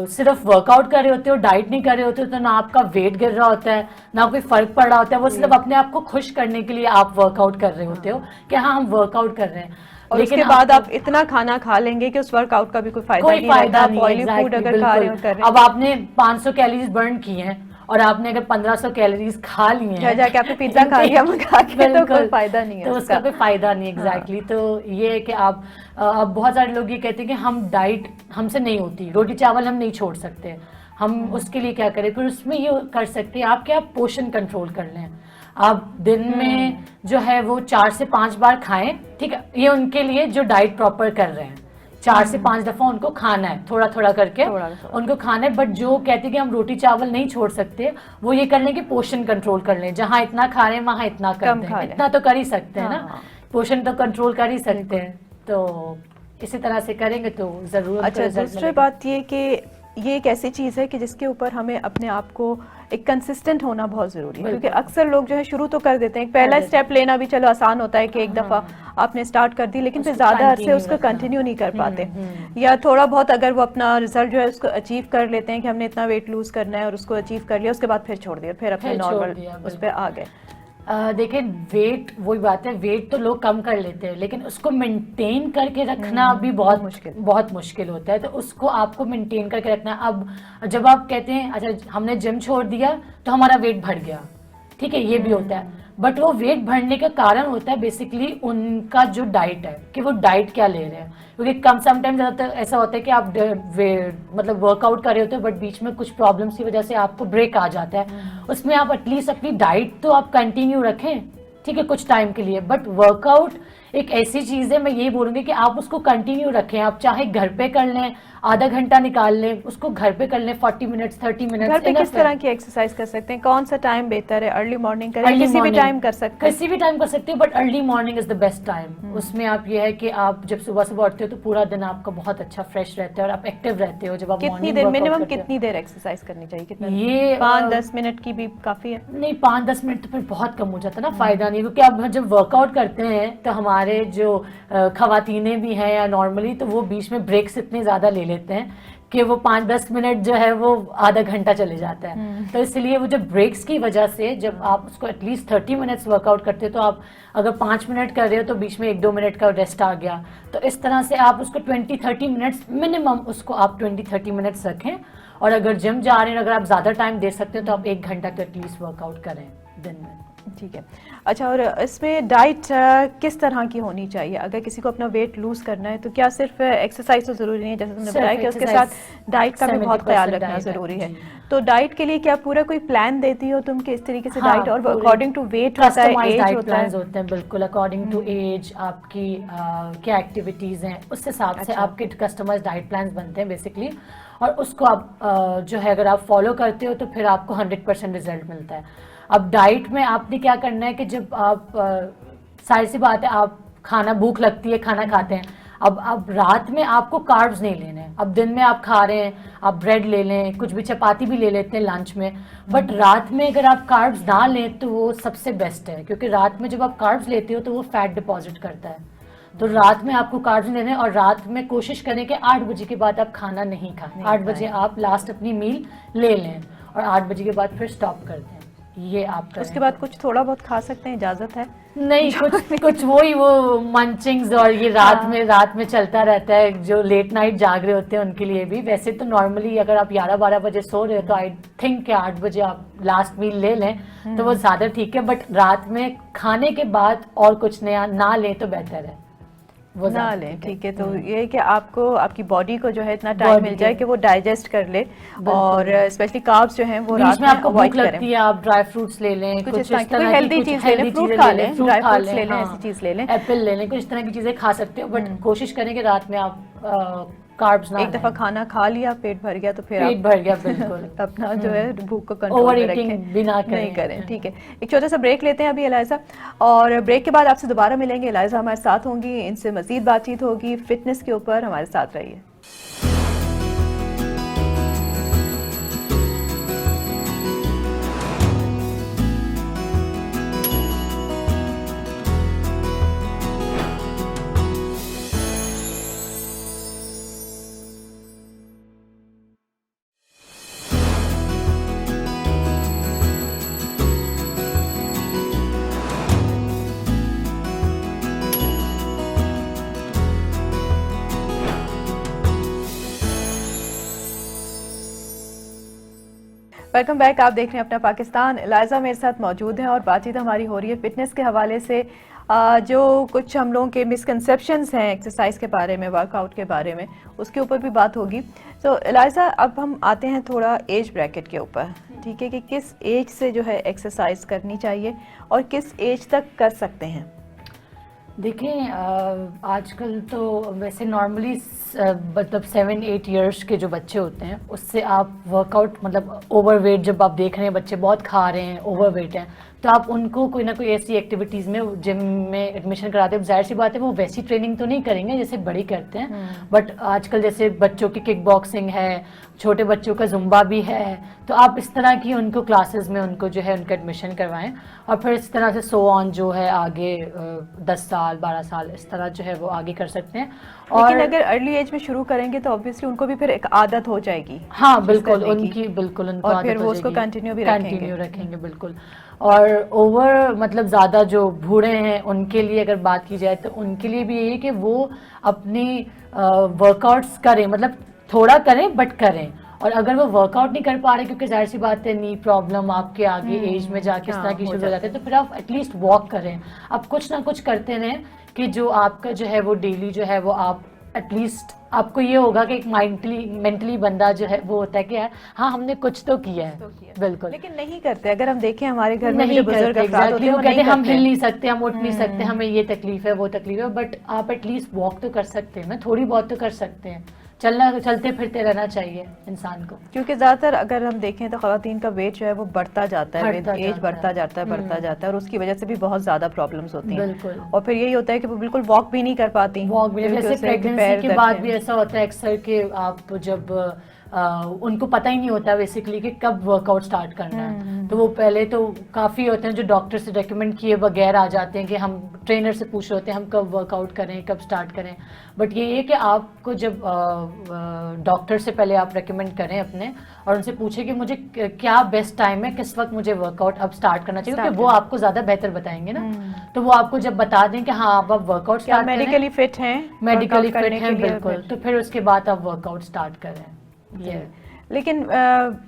सिर्फ वर्कआउट कर रहे होते हो, डाइट नहीं कर रहे होते हो, तो ना आपका वेट गिर रहा होता है, ना कोई फर्क पड़ रहा होता है। वो सिर्फ अपने आप को खुश करने के लिए आप वर्कआउट कर रहे होते हो कि हाँ हम वर्कआउट कर रहे हैं, और लेकिन उसके बाद आप इतना खाना खा लेंगे कि उस वर्कआउट का भी कोई फायदा नहीं रहता। ऑयली फूड अगर खा रहे हो, अब आपने 500 कैलोरीज बर्न की हैं और आपने अगर 1500 कैलोरीज खा ली हैं, जाके आपने पिज्जा खा लिया मंगा के, तो कोई फायदा नहीं है, तो उसका कोई फायदा नहीं। एग्जैक्टली। तो ये है कि आप अब बहुत सारे लोग ये कहते हैं कि हम डाइट हमसे नहीं होती, रोटी चावल हम नहीं छोड़ सकते, हम उसके लिए क्या करें। फिर उसमें ये कर सकते हैं आप कि आप पोषण कंट्रोल कर लें। आप दिन में जो है वो 4 से 5 बार खाएं, ठीक है। ये उनके लिए जो डाइट प्रॉपर कर रहे हैं, 4 से 5 दफा उनको खाना है, थोड़ा थोड़ा करके उनको खाना है। बट जो कहते हैं कि हम रोटी चावल नहीं छोड़ सकते, वो ये कर लें कि पोर्शन कंट्रोल कर लें, जहां इतना खा रहे हैं वहां इतना कर दें, इतना तो कर ही सकते हैं ना, पोर्शन तो कंट्रोल कर ही सकते हैं। तो इसी तरह से करेंगे तो जरूर। अच्छा, दूसरी बात ये कि ये एक ऐसी चीज़ है कि जिसके ऊपर हमें अपने आप को एक कंसिस्टेंट होना बहुत ज़रूरी है, क्योंकि अक्सर लोग जो है शुरू तो कर देते हैं, पहला स्टेप लेना भी चलो आसान होता है कि एक दफ़ा आपने स्टार्ट कर दी, लेकिन फिर ज़्यादा अरसे उसको कंटिन्यू नहीं कर पाते, या थोड़ा बहुत अगर वो अपना रिजल्ट जो है उसको अचीव कर लेते हैं कि हमने इतना वेट लूज करना है और उसको अचीव कर लिया, उसके बाद फिर छोड़ दिया, फिर अपने नॉर्मल उस पर आ गए। देखिए वेट, वही बात है, वेट तो लोग कम कर लेते हैं, लेकिन उसको मेंटेन करके रखना भी बहुत मुश्किल होता है। तो उसको आपको मेंटेन करके रखना। अब जब आप कहते हैं अच्छा हमने जिम छोड़ दिया तो हमारा वेट बढ़ गया, ठीक है, ये भी होता है, बट वो वेट बढ़ने का कारण होता है बेसिकली उनका जो डाइट है, कि वो डाइट क्या ले रहे हैं। क्योंकि कम समटाइम्स ऐसा होता है कि आप मतलब वर्कआउट कर रहे होते हो, बट बीच में कुछ प्रॉब्लम्स की वजह से आपको ब्रेक आ जाता है, उसमें आप एटलीस्ट अपनी डाइट तो आप कंटिन्यू रखें, ठीक है, कुछ टाइम के लिए। बट वर्कआउट एक ऐसी चीज है, मैं यही बोलूंगी कि आप उसको कंटिन्यू रखें। आप चाहे घर पे कर लें, आधा घंटा निकाल लें, उसको घर पे कर लें, 40 मिनट्स 30 मिनट्स। घर पे किस तरह की एक्सरसाइज कर सकते हैं, कौन सा टाइम बेहतर है? अर्ली मॉर्निंग करें, किसी भी टाइम कर सकते हैं? किसी भी टाइम कर सकते हो, but early morning is the best time. उसमें आप ये है कि आप जब सुबह सुबह उठते हो तो पूरा दिन आपका बहुत अच्छा फ्रेश रहता है और आप एक्टिव रहते हो। जब आप कितनी देर, मिनिमम कितनी देर एक्सरसाइज करनी चाहिए? कितना? ये 5-10 मिनट की भी काफी है? नहीं, 5-10 मिनट तो फिर बहुत कम हो जाता है ना, फायदा नहीं। क्योंकि अब जब वर्कआउट करते हैं तो हमारे जो खवातीनें भी हैं या नॉर्मली, तो वो बीच में ब्रेक्स इतने ज्यादा ले लेते हैं कि वो 5-10 मिनट जो है वो आधा घंटा चले जाता है। तो इसलिए वो जब ब्रेक्स की वजह से जब आप उसको एटलीस्ट 30 मिनट्स वर्कआउट करते हो, तो आप अगर 5 मिनट कर रहे हो तो बीच में 1-2 मिनट का रेस्ट आ गया, तो इस तरह से आप उसको 20-30 मिनट्स मिनिमम, उसको आप 20-30 मिनट्स रखें। और अगर जिम जा रहे हैं, अगर आप ज़्यादा टाइम दे सकते हो तो आप 1 घंटा तो एटलीस्ट वर्कआउट करें दिन में। ठीक है। अच्छा, और इसमें डाइट किस तरह की होनी चाहिए? अगर किसी को अपना वेट लूज करना है तो क्या सिर्फ एक्सरसाइज तो जरूरी नहीं है, जैसे तुमने बताया कि उसके साथ डाइट का भी बहुत ख्याल रखना जरूरी है। तो डाइट के लिए क्या पूरा कोई प्लान देती हो तुम कि इस तरीके से डाइट, और अकॉर्डिंग टू वेट होता है, एज होता है? होते हैं बिल्कुल, अकॉर्डिंग टू एज, आपकी क्या एक्टिविटीज हैं, उस हिसाब से आपके कस्टमाइज्ड डाइट प्लान्स बनते हैं बेसिकली। और उसको आप जो है अगर आप फॉलो करते हो तो फिर आपको 100% रिजल्ट मिलता है। अब डाइट में आपने क्या करना है कि जब आप सारी सी बात है, आप खाना, भूख लगती है, खाना खाते हैं, अब रात में आपको कार्ब्स नहीं लेने हैं। अब दिन में आप खा रहे हैं, आप ब्रेड ले लें, कुछ भी चपाती भी ले लेते हैं लंच में, बट रात में अगर आप कार्ब्स ना लें तो वो सबसे बेस्ट है। क्योंकि रात में जब आप कार्ब्स लेते हो तो वो फैट डिपॉजिट करता है, तो रात में आपको कार्ब्स नहीं लेने। और रात में कोशिश करें कि 8 बजे के बाद आप खाना नहीं खाएं, 8 बजे आप लास्ट अपनी मील ले लें और 8 बजे के बाद फिर स्टॉप कर दें। ये आप करें। उसके बाद कुछ थोड़ा बहुत खा सकते हैं, इजाजत है? नहीं, कुछ वही वो मंचिंग्स और ये रात में चलता रहता है, जो लेट नाइट जाग रहे होते हैं उनके लिए भी। वैसे तो नॉर्मली अगर आप 11-12 बजे सो रहे हो तो आई थिंक कि 8 बजे आप लास्ट मील ले लें तो वो ज्यादा ठीक है। बट रात में खाने के बाद और कुछ नया ना लें तो बेहतर है, वो ना लें, ठीक है। तो ये है कि आपको आपकी बॉडी को जो है इतना टाइम मिल जाए कि वो डाइजेस्ट कर ले, और स्पेशली कार्ब्स जो हैं वो रात में आपको अवॉइड भूख लगती है, आप ड्राई फ्रूट्स ले लें, कुछ इस तरह की हेल्दी चीज ले लें, फ्रूट खा लें, ड्राई फ्रूट्स ले लें, ऐसी चीज ले लें, एप्पल ले लें, कुछ इस तरह की चीजें खा सकते हो। बट कोशिश करें कि रात में आप कार्ब्स ना, एक दफा खाना खा लिया, पेट भर गया तो फिर पेट भर गया, बिल्कुल अपना जो है भूख को कंट्रोल में रखें, भी नहीं करें। ठीक है, एक छोटा सा ब्रेक लेते हैं अभी एलाइजा, और ब्रेक के बाद आपसे दोबारा मिलेंगे। एलाइजा हमारे साथ होंगी, इनसे मजीद बातचीत होगी फिटनेस के ऊपर। हमारे साथ रहिए। वेलकम बैक, आप देख रहे हैं अपना पाकिस्तान। एलाइजा मेरे साथ मौजूद हैं और बातचीत हमारी हो रही है फिटनेस के हवाले से। जो कुछ हम लोगों के मिसकंसेप्शंस हैं एक्सरसाइज के बारे में, वर्कआउट के बारे में, उसके ऊपर भी बात होगी। तो एलाइजा, अब हम आते हैं थोड़ा एज ब्रैकेट के ऊपर, ठीक है, कि किस एज से जो है एक्सरसाइज करनी चाहिए और किस एज तक कर सकते हैं? देखिए आजकल तो वैसे नॉर्मली मतलब 7-8 इयर्स के जो बच्चे होते हैं उससे आप वर्कआउट, मतलब ओवरवेट जब आप देख रहे हैं बच्चे बहुत खा रहे हैं, ओवरवेट हैं, तो आप उनको कोई ना कोई ऐसी एक्टिविटीज़ में जिम में एडमिशन कराते हैं। जाहिर सी बात है वो वैसी ट्रेनिंग तो नहीं करेंगे जैसे बड़े करते हैं, बट आजकल जैसे बच्चों की किक बॉक्सिंग है, छोटे बच्चों का जुम्बा भी है, तो आप इस तरह की उनको क्लासेस में उनको जो है उनका एडमिशन करवाएं और फिर इस तरह से सो ऑन जो है आगे 10 साल 12 साल इस तरह जो है वो आगे कर सकते हैं। लेकिन अगर अर्ली एज में शुरू करेंगे तो ऑब्वियसली उनको भी फिर एक आदत हो जाएगी। हाँ बिल्कुल, उनकी बिल्कुल उनको और आदत फिर हो वो उसको जाएगी, कंटिन्यू रखेंगे बिल्कुल। और ओवर मतलब ज़्यादा जो बूढ़े हैं उनके लिए अगर बात की जाए तो उनके लिए भी यही है कि वो अपनी वर्कआउट्स करें, मतलब थोड़ा करें बट करें। और अगर वो वर्कआउट नहीं कर पा रहे क्योंकि जाहिर सी बात है नी प्रॉब्लम आपके आगे एज में जाके इस तरह की शुरू हो जाते हैं, तो फिर आप एटलीस्ट वॉक करें, आप कुछ ना कुछ करते रहें कि जो आपका जो है वो डेली जो है वो आप एटलीस्ट आपको ये होगा कि एक मेंटली बंदा जो है वो होता है कि यार हाँ हमने कुछ तो किया है। बिल्कुल, लेकिन नहीं करते। अगर हम देखें हमारे घर में नहीं जो बुजुर्ग करते, अफराद होते हैं वो वो कहते नहीं हैं हम करते। हिल नहीं सकते, हम उठ नहीं सकते, हमें ये तकलीफ है वो तकलीफ है, बट आप एटलीस्ट वॉक तो कर सकते हैं ना, थोड़ी बहुत तो कर सकते हैं, चलते फिरते रहना चाहिए इंसान को। क्योंकि ज़्यादातर अगर हम देखें तो ख़वातीन का वेट जो है वो बढ़ता जाता है, एज बढ़ता जाता है और उसकी वजह से भी बहुत ज़्यादा प्रॉब्लम्स होती हैं। बिल्कुल। और फिर यही होता है कि वो बिल्कुल वॉक भी नहीं कर पाती। जैसे प्रेगनेंसी के बाद भी ऐसा होता है अक्सर कि आप जब उनको पता ही नहीं होता बेसिकली कि कब वर्कआउट स्टार्ट करना है, तो वो पहले तो काफ़ी होते हैं जो डॉक्टर से रेकमेंड किए बगैर आ जाते हैं कि हम ट्रेनर से पूछ रहे होते हैं हम कब वर्कआउट करें, कब स्टार्ट करें। बट ये है कि आपको जब डॉक्टर से पहले आप रेकमेंड करें अपने और उनसे पूछें कि मुझे क्या बेस्ट टाइम है, किस वक्त मुझे वर्कआउट अब स्टार्ट करना चाहिए, क्योंकि वो आपको ज़्यादा बेहतर बताएंगे ना। तो वो आपको जब बता दें कि हाँ आप वर्कआउट स्टार्ट करें, मेडिकली फिट हैं बिल्कुल, तो फिर उसके बाद आप वर्कआउट स्टार्ट करें। लेकिन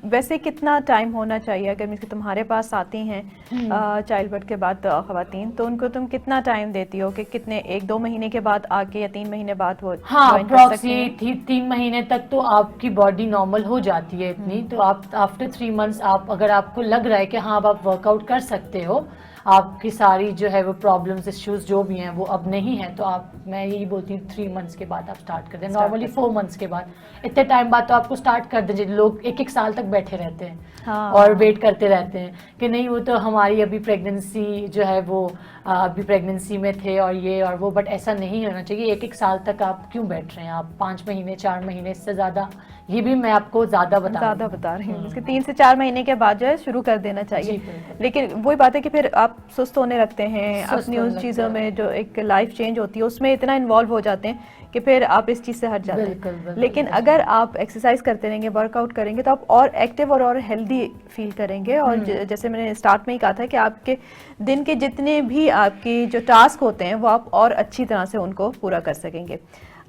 वैसे कितना टाइम होना चाहिए? अगर मिस तुम्हारे पास आती हैं चाइल्ड बर्थ के बाद ख़वातीन, तो उनको तुम कितना टाइम देती हो कि कितने 1-2 महीने के बाद आके या 3 महीने बाद हो? हाँ अप्रॉक्सी 3 महीने तक तो आपकी बॉडी नॉर्मल हो जाती है इतनी, तो आप आफ्टर 3 मंथ्स आप अगर आपको लग रहा है कि हाँ अब आप वर्कआउट कर सकते हो, आपकी सारी जो है वो प्रॉब्लम्स इश्यूज जो भी हैं वो अब नहीं है, तो मैं यही बोलती हूँ 3 मंथ्स के बाद आप स्टार्ट कर दें। नॉर्मली 4 मंथ्स के बाद, इतने टाइम बाद तो आपको स्टार्ट कर दीजिए। लोग 1-1 साल तक बैठे रहते हैं हाँ। और वेट करते रहते हैं कि नहीं वो तो हमारी अभी प्रेगनेंसी जो है वो अभी प्रेगनेंसी में थे और ये और वो, बट ऐसा नहीं होना चाहिए। 1-1 साल तक आप क्यों बैठ रहे हैं? आप 5 महीने 4 महीने, इससे ज़्यादा ये भी मैं आपको ज़्यादा बता रही हूँ। उसके 3 से 4 महीने के बाद जो है शुरू कर देना चाहिए। लेकिन वही बात है कि फिर आप सुस्त होने लगते हैं, अपनी उस चीज़ों में जो एक लाइफ चेंज होती है उसमें इतना इन्वॉल्व हो जाते हैं कि फिर आप इस चीज़ से हट जाते हैं। लेकिन अगर आप एक्सरसाइज करते रहेंगे, वर्कआउट करेंगे, तो आप और एक्टिव और हेल्दी फील करेंगे। और जैसे मैंने स्टार्ट में ही कहा था कि आपके दिन के जितने भी आपकी जो टास्क होते हैं वो आप और अच्छी तरह से उनको पूरा कर सकेंगे।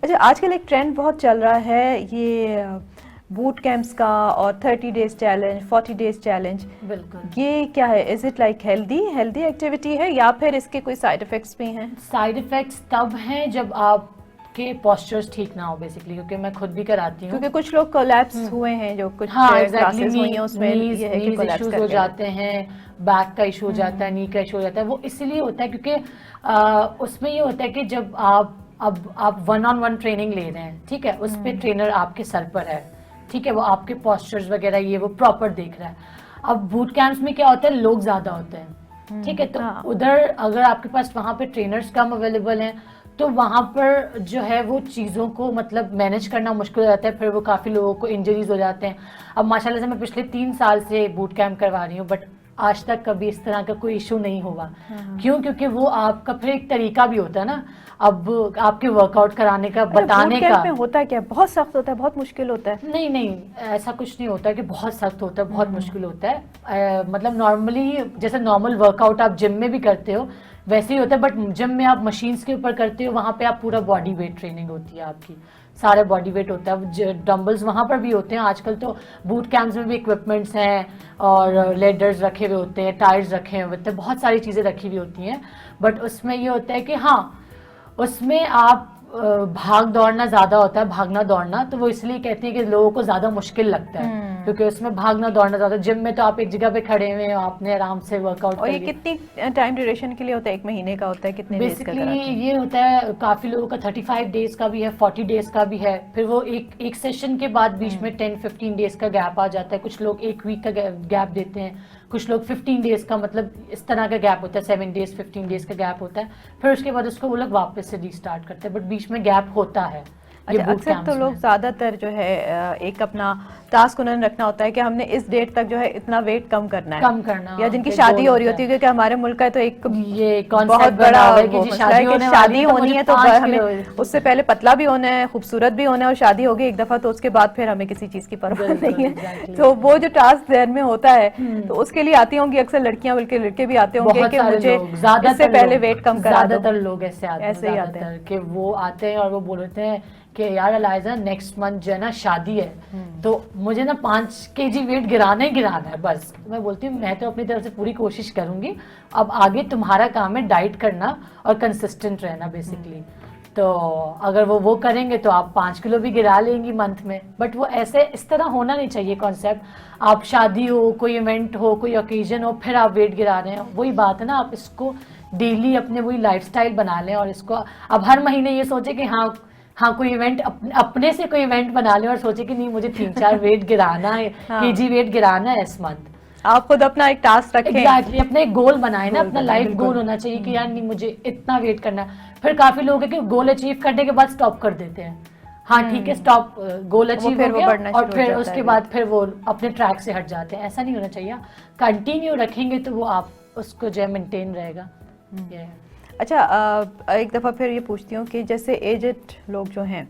अच्छा, आजकल एक ट्रेंड बहुत चल रहा है ये बूट कैंप्स का और 30 डेज चैलेंज, 40 डेज चैलेंज। बिल्कुल, ये क्या है? Is it like healthy activity है या फिर इसके कोई साइड इफेक्ट्स भी हैं? साइड इफेक्ट्स तब हैं जब आपके पोस्चर्स ठीक ना हो बेसिकली, क्योंकि मैं खुद भी कराती हूँ। क्योंकि कुछ लोग कोलैप्स हुए हैं, जो कुछ क्लासेस हुई हैं उसमें ये है कि कोलैप्स इश्यूज हो जाते हैं, बैक का इशू हो जाता है, नी का इशू हो जाता है। वो इसलिए होता है क्योंकि उसमें ये होता है कि जब आप 1-on-1 ट्रेनिंग ले रहे हैं, ठीक है, उस पर ट्रेनर आपके सर पर है, ठीक है, वो आपके पोस्चर्स वगैरह ये वो प्रॉपर देख रहा है। अब बूट कैंप्स में क्या होता है, लोग ज्यादा होते हैं, ठीक है, तो उधर अगर आपके पास वहाँ पे ट्रेनर्स कम अवेलेबल हैं तो वहाँ पर जो है वो चीज़ों को मतलब मैनेज करना मुश्किल हो जाता है, फिर वो काफ़ी लोगों को इंजरीज हो जाते हैं। अब माशाल्लाह से मैं पिछले 3 साल से बूट कैंप करवा रही हूँ, बट आज तक कभी इस तरह का कोई इशू नहीं हुआ। क्यों? क्योंकि वो आपका फिर एक तरीका भी होता है ना, अब आपके वर्कआउट कराने का, बताने का। में होता है क्या? बहुत सख्त होता है, बहुत मुश्किल होता है? नहीं, ऐसा कुछ नहीं होता कि बहुत सख्त होता है, बहुत मुश्किल होता है। मतलब नॉर्मली जैसे नॉर्मल वर्कआउट आप जिम में भी करते हो वैसे ही होता है, बट जिम में आप मशीन्स के ऊपर करते हो, वहाँ पे आप पूरा बॉडी वेट ट्रेनिंग होती है आपकी, सारे बॉडी वेट होता है। डंबल्स वहाँ पर भी होते हैं, आजकल तो बूट कैंप्स में भी इक्विपमेंट्स हैं और लेडर्स रखे हुए होते हैं, टायर्स रखे हुए होते हैं, बहुत सारी चीज़ें रखी हुई होती हैं। बट उसमें ये होता है कि हाँ, उसमें आप भाग दौड़ना ज़्यादा होता है, भागना दौड़ना, तो वो इसलिए कहते हैं कि लोगों को ज़्यादा मुश्किल लगता है क्योंकि उसमें भागना दौड़ना ज़्यादा। जिम में तो आप एक जगह पे खड़े हुए हो, आपने आराम से वर्कआउट और ये कितनी टाइम ड्यूरेशन के लिए होता है? 1 महीने का होता है? कितने डेज का कराते हैं? ये होता है, काफ़ी लोगों का 35 डेज का भी है, 40 डेज का भी है। फिर वो एक सेशन के बाद बीच में 10-15 डेज का गैप आ जाता है। कुछ लोग 1 वीक का गैप देते हैं, कुछ लोग 15 डेज का, मतलब इस तरह का गैप होता है, 7 डेज 15 डेज का गैप होता है। फिर उसके बाद उसको वो लोग वापस से रीस्टार्ट करते हैं, बट बीच में गैप होता है। अच्छा, अक्सर तो लोग ज़्यादातर जो है एक अपना टास्क उन्होंने रखना होता है कि हमने इस डेट तक जो है इतना वेट कम करना है, या जिनकी शादी हो रही होती है, क्योंकि हमारे मुल्क का तो एक ये बहुत बड़ा शादी होनी है, तो हमें उससे पहले पतला भी होना है, खूबसूरत भी होना है, और शादी होगी एक दफा तो उसके बाद फिर हमें किसी चीज की परवाह नहीं है। तो वो जो टास्क ध्यान में होता है तो उसके लिए आती होंगी अक्सर लड़कियां, बल्कि लड़के भी आते होंगे कि मुझे इससे पहले वेट कम करा दो। ज्यादातर लोग ऐसे ही आते हैं कि वो आते हैं और वो बोलते हैं कि यार अलाइजा नेक्स्ट मंथ जो है ना शादी है, तो मुझे ना 5 kg वेट गिराना ही गिराना है बस। मैं बोलती हूँ मैं तो अपनी तरफ से पूरी कोशिश करूंगी, अब आगे तुम्हारा काम है डाइट करना और कंसिस्टेंट रहना बेसिकली। तो अगर वो करेंगे तो आप 5 किलो भी गिरा लेंगी मंथ में। बट वो ऐसे इस तरह होना नहीं चाहिए कॉन्सेप्ट। आप शादी हो, कोई इवेंट हो, कोई ओकेजन हो, फिर आप वेट गिरा रहे हैं, वही बात है ना। आप इसको डेली अपने वही लाइफस्टाइल बना लें और इसको अब हर महीने ये सोचे कि हाँ कोई इवेंट अपने से कोई इवेंट बना ले और सोचे कि नहीं मुझे 3-4 वेट गिराना है, केजी वेट गिराना है इस मंथ। आप खुद अपना एक टास्क रखें, एग्जैक्टली अपने एक गोल बनाए ना, अपना लाइफ गोल होना चाहिए कि यार नहीं मुझे इतना वेट करना है। फिर काफी लोग है कि गोल अचीव करने के बाद स्टॉप कर देते हैं। हाँ ठीक है, स्टॉप, गोल अचीव हो गया और फिर उसके बाद फिर वो अपने ट्रैक से हट जाते हैं। ऐसा नहीं होना चाहिए, कंटिन्यू रखेंगे तो वो आप उसको जो है मेंटेन रहेगा। अच्छा, एक दफ़ा फिर ये पूछती हूँ कि जैसे एजेड लोग जो हैं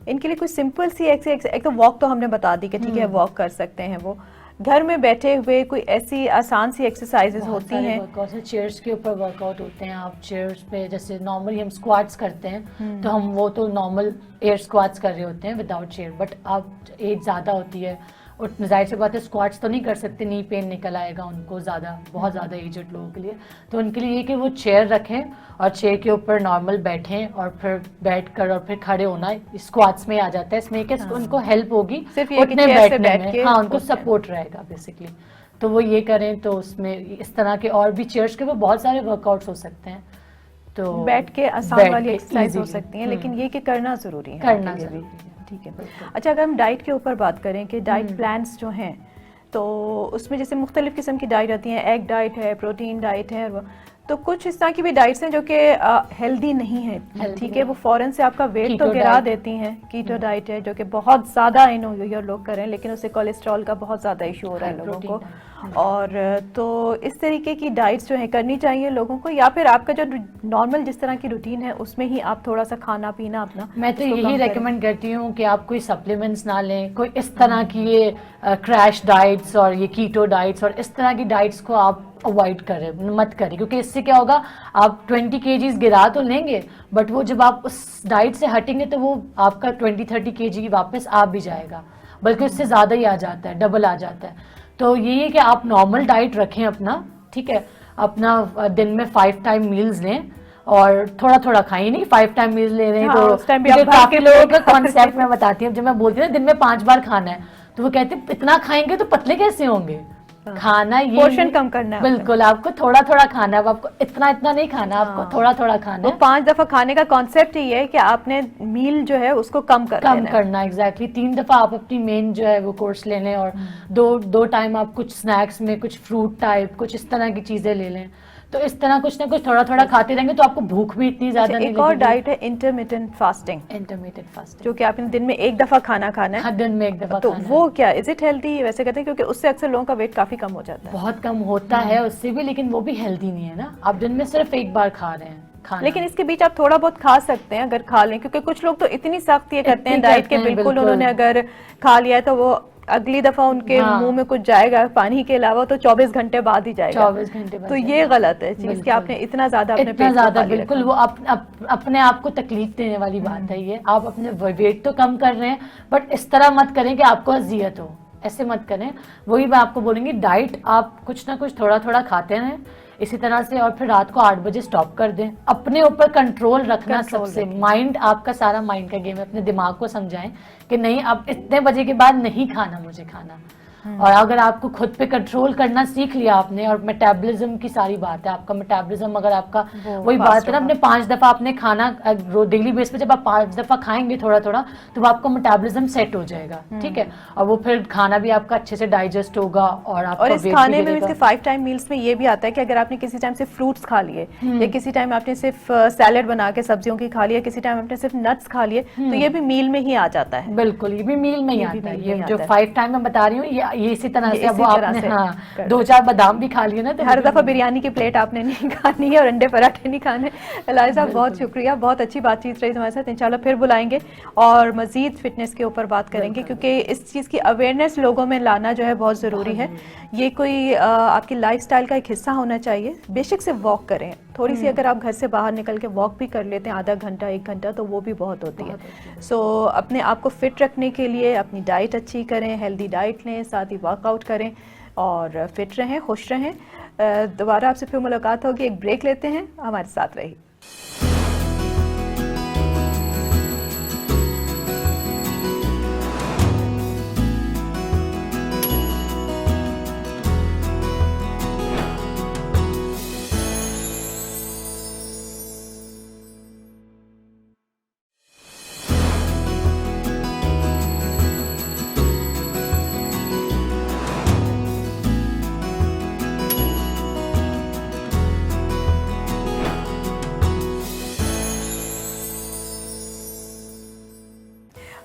इनके लिए कुछ सिंपल सी एक तो वॉक तो हमने बता दी कि ठीक है वॉक कर सकते हैं, वो घर में बैठे हुए कोई ऐसी आसान सी एक्सरसाइजेज होती हैं? चेयर्स के ऊपर वर्कआउट होते हैं। आप चेयर्स पे जैसे नॉर्मली हम स्क्वाट्स करते हैं तो हम वो तो नॉर्मल एयर स्क्वाट्स कर रहे होते हैं विदाउट चेयर। बट अब एज ज़्यादा होती है और जाहिर सी बात है स्क्वाट्स तो नहीं कर सकते, नी पेन निकल आएगा उनको बहुत ज़्यादा एजेड लोगों के लिए। तो उनके लिए ये कि वो चेयर रखें और चेयर के ऊपर नॉर्मल बैठें और फिर बैठकर और फिर खड़े होना स्क्वाट्स में आ जाता है। इसमें कि उनको हेल्प होगी उठने बैठने में, हाँ उनको सपोर्ट रहेगा बेसिकली। तो वो ये करें तो उसमें इस तरह के और भी चेयर्स के वो बहुत सारे वर्कआउट्स हो सकते हैं। तो बैठ के आसान वाली एक्सरसाइज हो सकती हैं, लेकिन ये कि करना ज़रूरी है, करना ज़रूरी है। ठीक है। अच्छा, अगर हम डाइट के ऊपर बात करें कि डाइट प्लान्स जो हैं तो उसमें जैसे मुख्तलिफ किस्म की डाइट आती हैं, एग डाइट है, प्रोटीन डाइट है, तो कुछ इस तरह की भी डाइट्स हैं जो कि हेल्दी नहीं है, ठीक है, वो फौरन से आपका वेट तो गिरा देती हैं। कीटो डाइट है जो कि बहुत ज़्यादा लोग कर रहे हैं, लेकिन उससे कोलेस्ट्रॉल का बहुत ज़्यादा इशू हो रहा है लोगों को। और तो इस तरीके की डाइट्स जो है करनी चाहिए लोगों को, या फिर आपका जो नॉर्मल जिस तरह की रूटीन है उसमें ही आप थोड़ा सा खाना पीना अपना। मैं तो यही रेकमेंड करती हूँ कि आप कोई सप्लीमेंट्स ना लें, कोई इस तरह की ये क्रैश डाइट्स और ये कीटो डाइट्स और इस तरह की डाइट्स को आप अवॉइड करें, मत करें, क्योंकि इससे क्या होगा आप 20 kgs गिरा तो लेंगे बट वो जब आप उस डाइट से हटेंगे तो वो आपका 20-30 kg वापस आ भी जाएगा, बल्कि उससे ज़्यादा ही आ जाता है, डबल आ जाता है। तो यही है कि आप नॉर्मल डाइट रखें अपना, ठीक है, अपना दिन में 5 टाइम मील्स लें और थोड़ा थोड़ा खाइए, नहीं 5 टाइम मील्स ले रहे हैं तो काफी लोगों का कॉन्सेप्ट मैं बताती हूँ। जब मैं बोलती हूँ दिन में 5 बार खाना है तो वो कहते हैं इतना खाएंगे तो पतले कैसे होंगे। खाना ये पोर्शन कम करना है, बिल्कुल आपको थोड़ा थोड़ा खाना है, आपको इतना नहीं खाना, आपको थोड़ा थोड़ा खाना है। 5 दफा खाने का कॉन्सेप्ट ही है कि आपने मील जो है उसको कम करना। एग्जैक्टली 3 दफा आप अपनी मेन जो है वो कोर्स ले लें और दो टाइम आप कुछ स्नैक्स में कुछ फ्रूट टाइप कुछ इस तरह की चीजें ले लें। तो इस तरह कुछ ना कुछ थोड़ा थोड़ा खाते रहेंगे तो आपको भूख भी इतनी ज्यादा नहीं लगेगी। एक और डाइट है इंटरमिटेंट फास्टिंग, जो कि आपने दिन में 1 दफा खाना खाना है। हाँ, दिन में 1 दफा तो वो क्या इज इट हेल्दी? वैसे कहते हैं क्योंकि उससे अक्सर लोगों का वेट काफी कम हो जाता है। बहुत कम होता है उससे भी, लेकिन वो भी हेल्दी नहीं है ना, आप दिन में सिर्फ 1 बार खा रहे हैं खाना। लेकिन इसके बीच आप थोड़ा बहुत खा सकते हैं अगर खा लें, क्योंकि कुछ लोग तो इतनी सख्त ये करते हैं डाइट के, बिल्कुल उन्होंने अगर खा लिया है तो वो अगली दफा उनके हाँ। मुंह में कुछ जाएगा पानी के अलावा तो 24 घंटे बाद ही जाएगा। 24 घंटे बाद तो जाएगा। ये गलत है चीज कि बिल्कुल। आपने इतना ज्यादा अपने इतना पेट को ज्यादा खाली बिल्कुल रखा। वो अपने आप को तकलीफ देने वाली बात है ये। आप अपने वेट तो कम कर रहे हैं बट इस तरह मत करें कि आपको अजियत हो, ऐसे मत करें। वही मैं आपको बोलूँगी, डाइट आप कुछ ना कुछ थोड़ा थोड़ा खाते रहें इसी तरह से, और फिर रात को 8 बजे स्टॉप कर दें। अपने ऊपर कंट्रोल रखना कंट्रोल सबसे, रखें। माइंड आपका सारा माइंड का गेम है। अपने दिमाग को समझाएं कि नहीं अब इतने बजे के बाद नहीं खाना मुझे खाना। और अगर आपको खुद पे कंट्रोल करना सीख लिया आपने, और मेटाबॉलिज्म की सारी बात है, आपका मेटाबॉलिज्म अगर आपका वही fast बात है ना, होगा। अपने 5 दफा आपने खाना डेली बेस पे जब आप 5 दफा खाएंगे थोड़ा थोड़ा, तो वो आपका मेटाबॉलिज्म सेट हो जाएगा, ठीक है। और वो फिर खाना भी आपका अच्छे से डाइजेस्ट होगा और आपका और इस weight खाने भी में गिरेगा। इसके 5 टाइम मील्स में ये भी आता है कि अगर आपने किसी टाइम सिर्फ फ्रूट्स खा लिए या किसी टाइम आपने सिर्फ सैलेड बना के सब्जियों की खा लिया, किसी टाइम आपने सिर्फ नट्स खा लिए, तो ये भी मील में ही आ जाता है। बिल्कुल, ये भी मील में ही ये भी आता है। मील ये में ही जो आता है। 5 टाइम मैं बता रही हूँ ये इसी तरह ये से। अब इसी वो तरह आपने से हाँ कर 2-4 बादाम भी खा लिए ना तो हर दफा बिरयानी की प्लेट आपने नहीं खानी है और अंडे पराठे नहीं खाने। इलाही साहब बहुत शुक्रिया, बहुत अच्छी बातचीत रही तुम्हारे साथ। इंशाल्लाह फिर बुलाएंगे और मजीद फिटनेस के ऊपर बात करेंगे, क्योंकि इस चीज़ की अवेयरनेस लोगों में लाना जो है बहुत ज़रूरी है। ये कोई आपकी लाइफस्टाइल का एक हिस्सा होना चाहिए। बेशक से वॉक करें थोड़ी सी, अगर आप घर से बाहर निकल के वॉक भी कर लेते हैं आधा घंटा 1 घंटा, तो वो भी बहुत होती है। सो अपने आप को फिट रखने के लिए अपनी डाइट अच्छी करें, हेल्दी डाइट लें, साथ ही वर्कआउट करें और फिट रहें, खुश रहें। दोबारा आपसे फिर मुलाकात होगी, एक ब्रेक लेते हैं, हमारे साथ रहिए।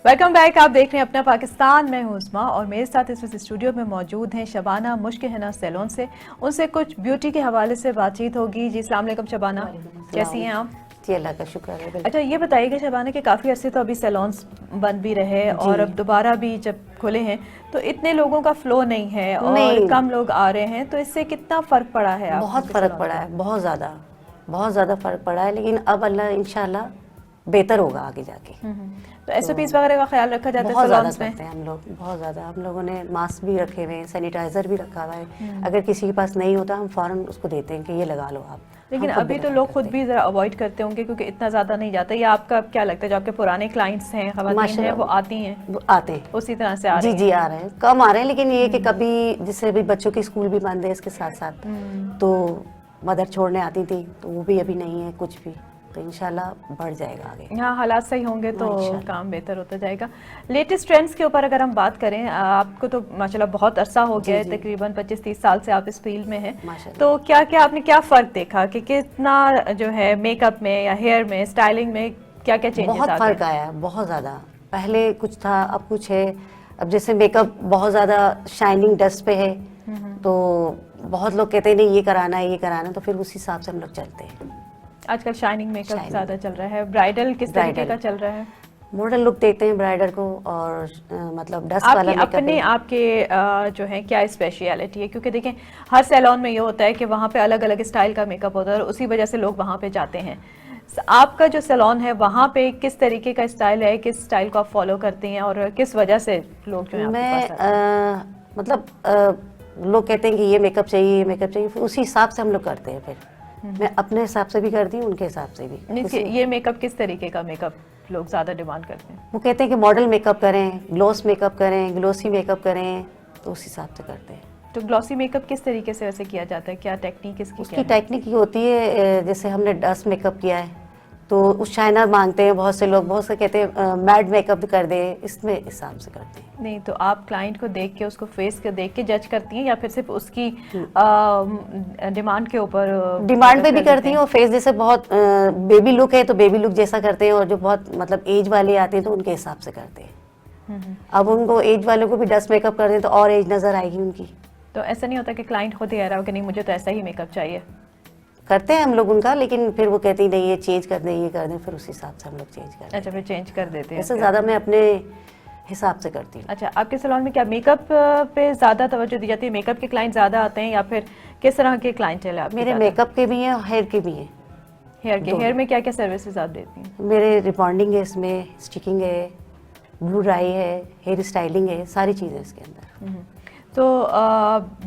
वेलकम बैक, आप देख रहे हैं अपना पाकिस्तान। मैं हूं उस्मा और मेरे साथ इस वक्त स्टूडियो में मौजूद हैं शबाना मुश्क हिना सैलून से। उनसे कुछ ब्यूटी के हवाले से बातचीत होगी। जी अस्सलाम वालेकुम शबाना, कैसी हैं आप? जी अल्लाह का शुक्र है। बिल्कुल। अच्छा ये बताइएगा शबाना कि काफ़ी अरसे तो अभी सैलून्स बंद भी रहे और अब दोबारा भी जब खुले हैं तो इतने लोगों का फ्लो नहीं है और नहीं। कम लोग आ रहे हैं, तो इससे कितना फ़र्क पड़ा है? आप बहुत फ़र्क पड़ा है, बहुत ज़्यादा फ़र्क पड़ा है, लेकिन अब अल्लाह इंशाल्लाह बेहतर होगा आगे जाके। तो SOPs वगैरह का ख्याल रखा जाता है बहुत ज़्यादा सैलून्स में? करते हैं हम लोग, बहुत ज़्यादा। हम लोगों ने मास्क भी रखे हुए हैं, सैनिटाइज़र भी रखा हुआ है। अगर किसी के पास नहीं होता हम फ़ौरन उसको देते हैं कि ये लगा लो आप। लेकिन हम खुद अभी भी तो लगा लोग करते खुद हैं। भी ज़रा अवॉइड करते होंगे क्योंकि इतना ज़्यादा नहीं जाता। या आपका क्या लगता है जो आपके पुराने क्लाइंट्स हैं, ख़वातीन हैं, माशाल्लाह वो आती हैं वो आते हैं? उसी तरह से आ जी रही जी आ रहे हैं, कम आ रहे हैं, लेकिन ये कि कभी जैसे अभी बच्चों की स्कूल भी बंद है इसके साथ साथ, तो मदर छोड़ने आती थी, तो वो भी अभी नहीं है कुछ भी। तो इंशाल्लाह बढ़ जाएगा आगे। हैं? हाँ, हालात सही होंगे तो माशाल्लाह। काम बेहतर होता जाएगा। लेटेस्ट ट्रेंड्स के ऊपर अगर हम बात करें, आपको तो माशाल्लाह बहुत अरसा हो गया है, जी। तकरीबन 25-30 साल से आप इस फील्ड में हैं। माशाल्लाह। तो क्या क्या आपने क्या फ़र्क देखा कि कितना जो है मेकअप में या हेयर में, स्टाइलिंग में क्या क्या चेंजेस बहुत आ फ़र्क गए? आया है, बहुत ज़्यादा। पहले कुछ था, अब कुछ है। अब जैसे मेकअप बहुत ज़्यादा शाइनिंग डस्ट पे है, तो बहुत लोग कहते हैं नहीं ये कराना है, ये कराना है, तो फिर उस हिसाब से हम लोग चलते हैं। आजकल शाइनिंग मेकअप शाइनिंग। ज़्यादा चल रहा है। ब्राइडल किस तरीके ब्राइडल। का चल रहा है? मॉडल लुक देते हैं ब्राइडल को, और मतलब डस्ट वाला आपकी मेकअप अपने है। आपके जो है क्या स्पेशलिटी है? क्योंकि देखें हर सैलून में ये होता है कि वहाँ पे अलग अलग स्टाइल का मेकअप होता है और उसी वजह से लोग वहाँ पे जाते हैं। आपका जो सैलून है वहाँ पे किस तरीके का स्टाइल है, किस स्टाइल को आप फॉलो करती हैं और किस वजह से लोग जो है आपके मैं पास आते हैं? मतलब लोग कहते हैं कि ये मेकअप चाहिए, ये मेकअप चाहिए, फिर उसी हिसाब से हम लोग करते हैं। फिर मैं अपने हिसाब से भी करती हूँ, उनके हिसाब से भी। मीन्स कि ये मेकअप किस तरीके का मेकअप लोग ज़्यादा डिमांड करते हैं? वो कहते हैं कि मॉडल मेकअप करें, ग्लोस मेकअप करें, ग्लोसी मेकअप करें, तो उस हिसाब से करते हैं। तो ग्लॉसी मेकअप किस तरीके से वैसे किया जाता है? क्या टेक्निक इसकी उसकी क्या है? टेक्निक ये होती है, जैसे हमने डस्ट मेकअप किया है तो उस शाइनर मांगते हैं बहुत से लोग, बहुत से कहते हैं मैट मेकअप कर दे, इसमें हिसाब से करते हैं। नहीं तो आप क्लाइंट को देख के, उसको फेस को देख के जज करती हैं या फिर सिर्फ उसकी डिमांड के ऊपर डिमांड पे भी कर देते करती हैं, और फेस जैसे बहुत बेबी लुक है तो बेबी लुक जैसा करते हैं, और जो बहुत मतलब एज वाले आते हैं तो उनके हिसाब से करते हैं। अब उनको एज वालों को भी डस्ट मेकअप कर दें तो और एज नजर आएगी उनकी। तो ऐसा नहीं होता कि क्लाइंट खुद ही कह रहा हो कि नहीं मुझे तो ऐसा ही मेकअप चाहिए? करते हैं हम लोग उनका, लेकिन फिर वो कहती नहीं ये चेंज कर दें, ये कर दें, फिर उस हिसाब से हम लोग चेंज कर दें। अच्छा, फिर चेंज कर देते हैं। वैसे ज़्यादा मैं अपने हिसाब से करती हूँ। अच्छा, आपके सैलून में क्या मेकअप पे ज़्यादा तवज्जो दी जाती है? मेकअप के क्लाइंट ज़्यादा आते हैं या फिर किस तरह के क्लाइंटल है आपके? मेरे मेकअप के भी हैं और हेयर के भी हैं। हेयर में क्या क्या सर्विसेज आप देती हैं? मेरे रिबॉन्डिंग है, इसमें स्टिकिंग है, ब्लू डाई है, हेयर स्टाइलिंग है, सारी चीज़ें इसके अंदर। तो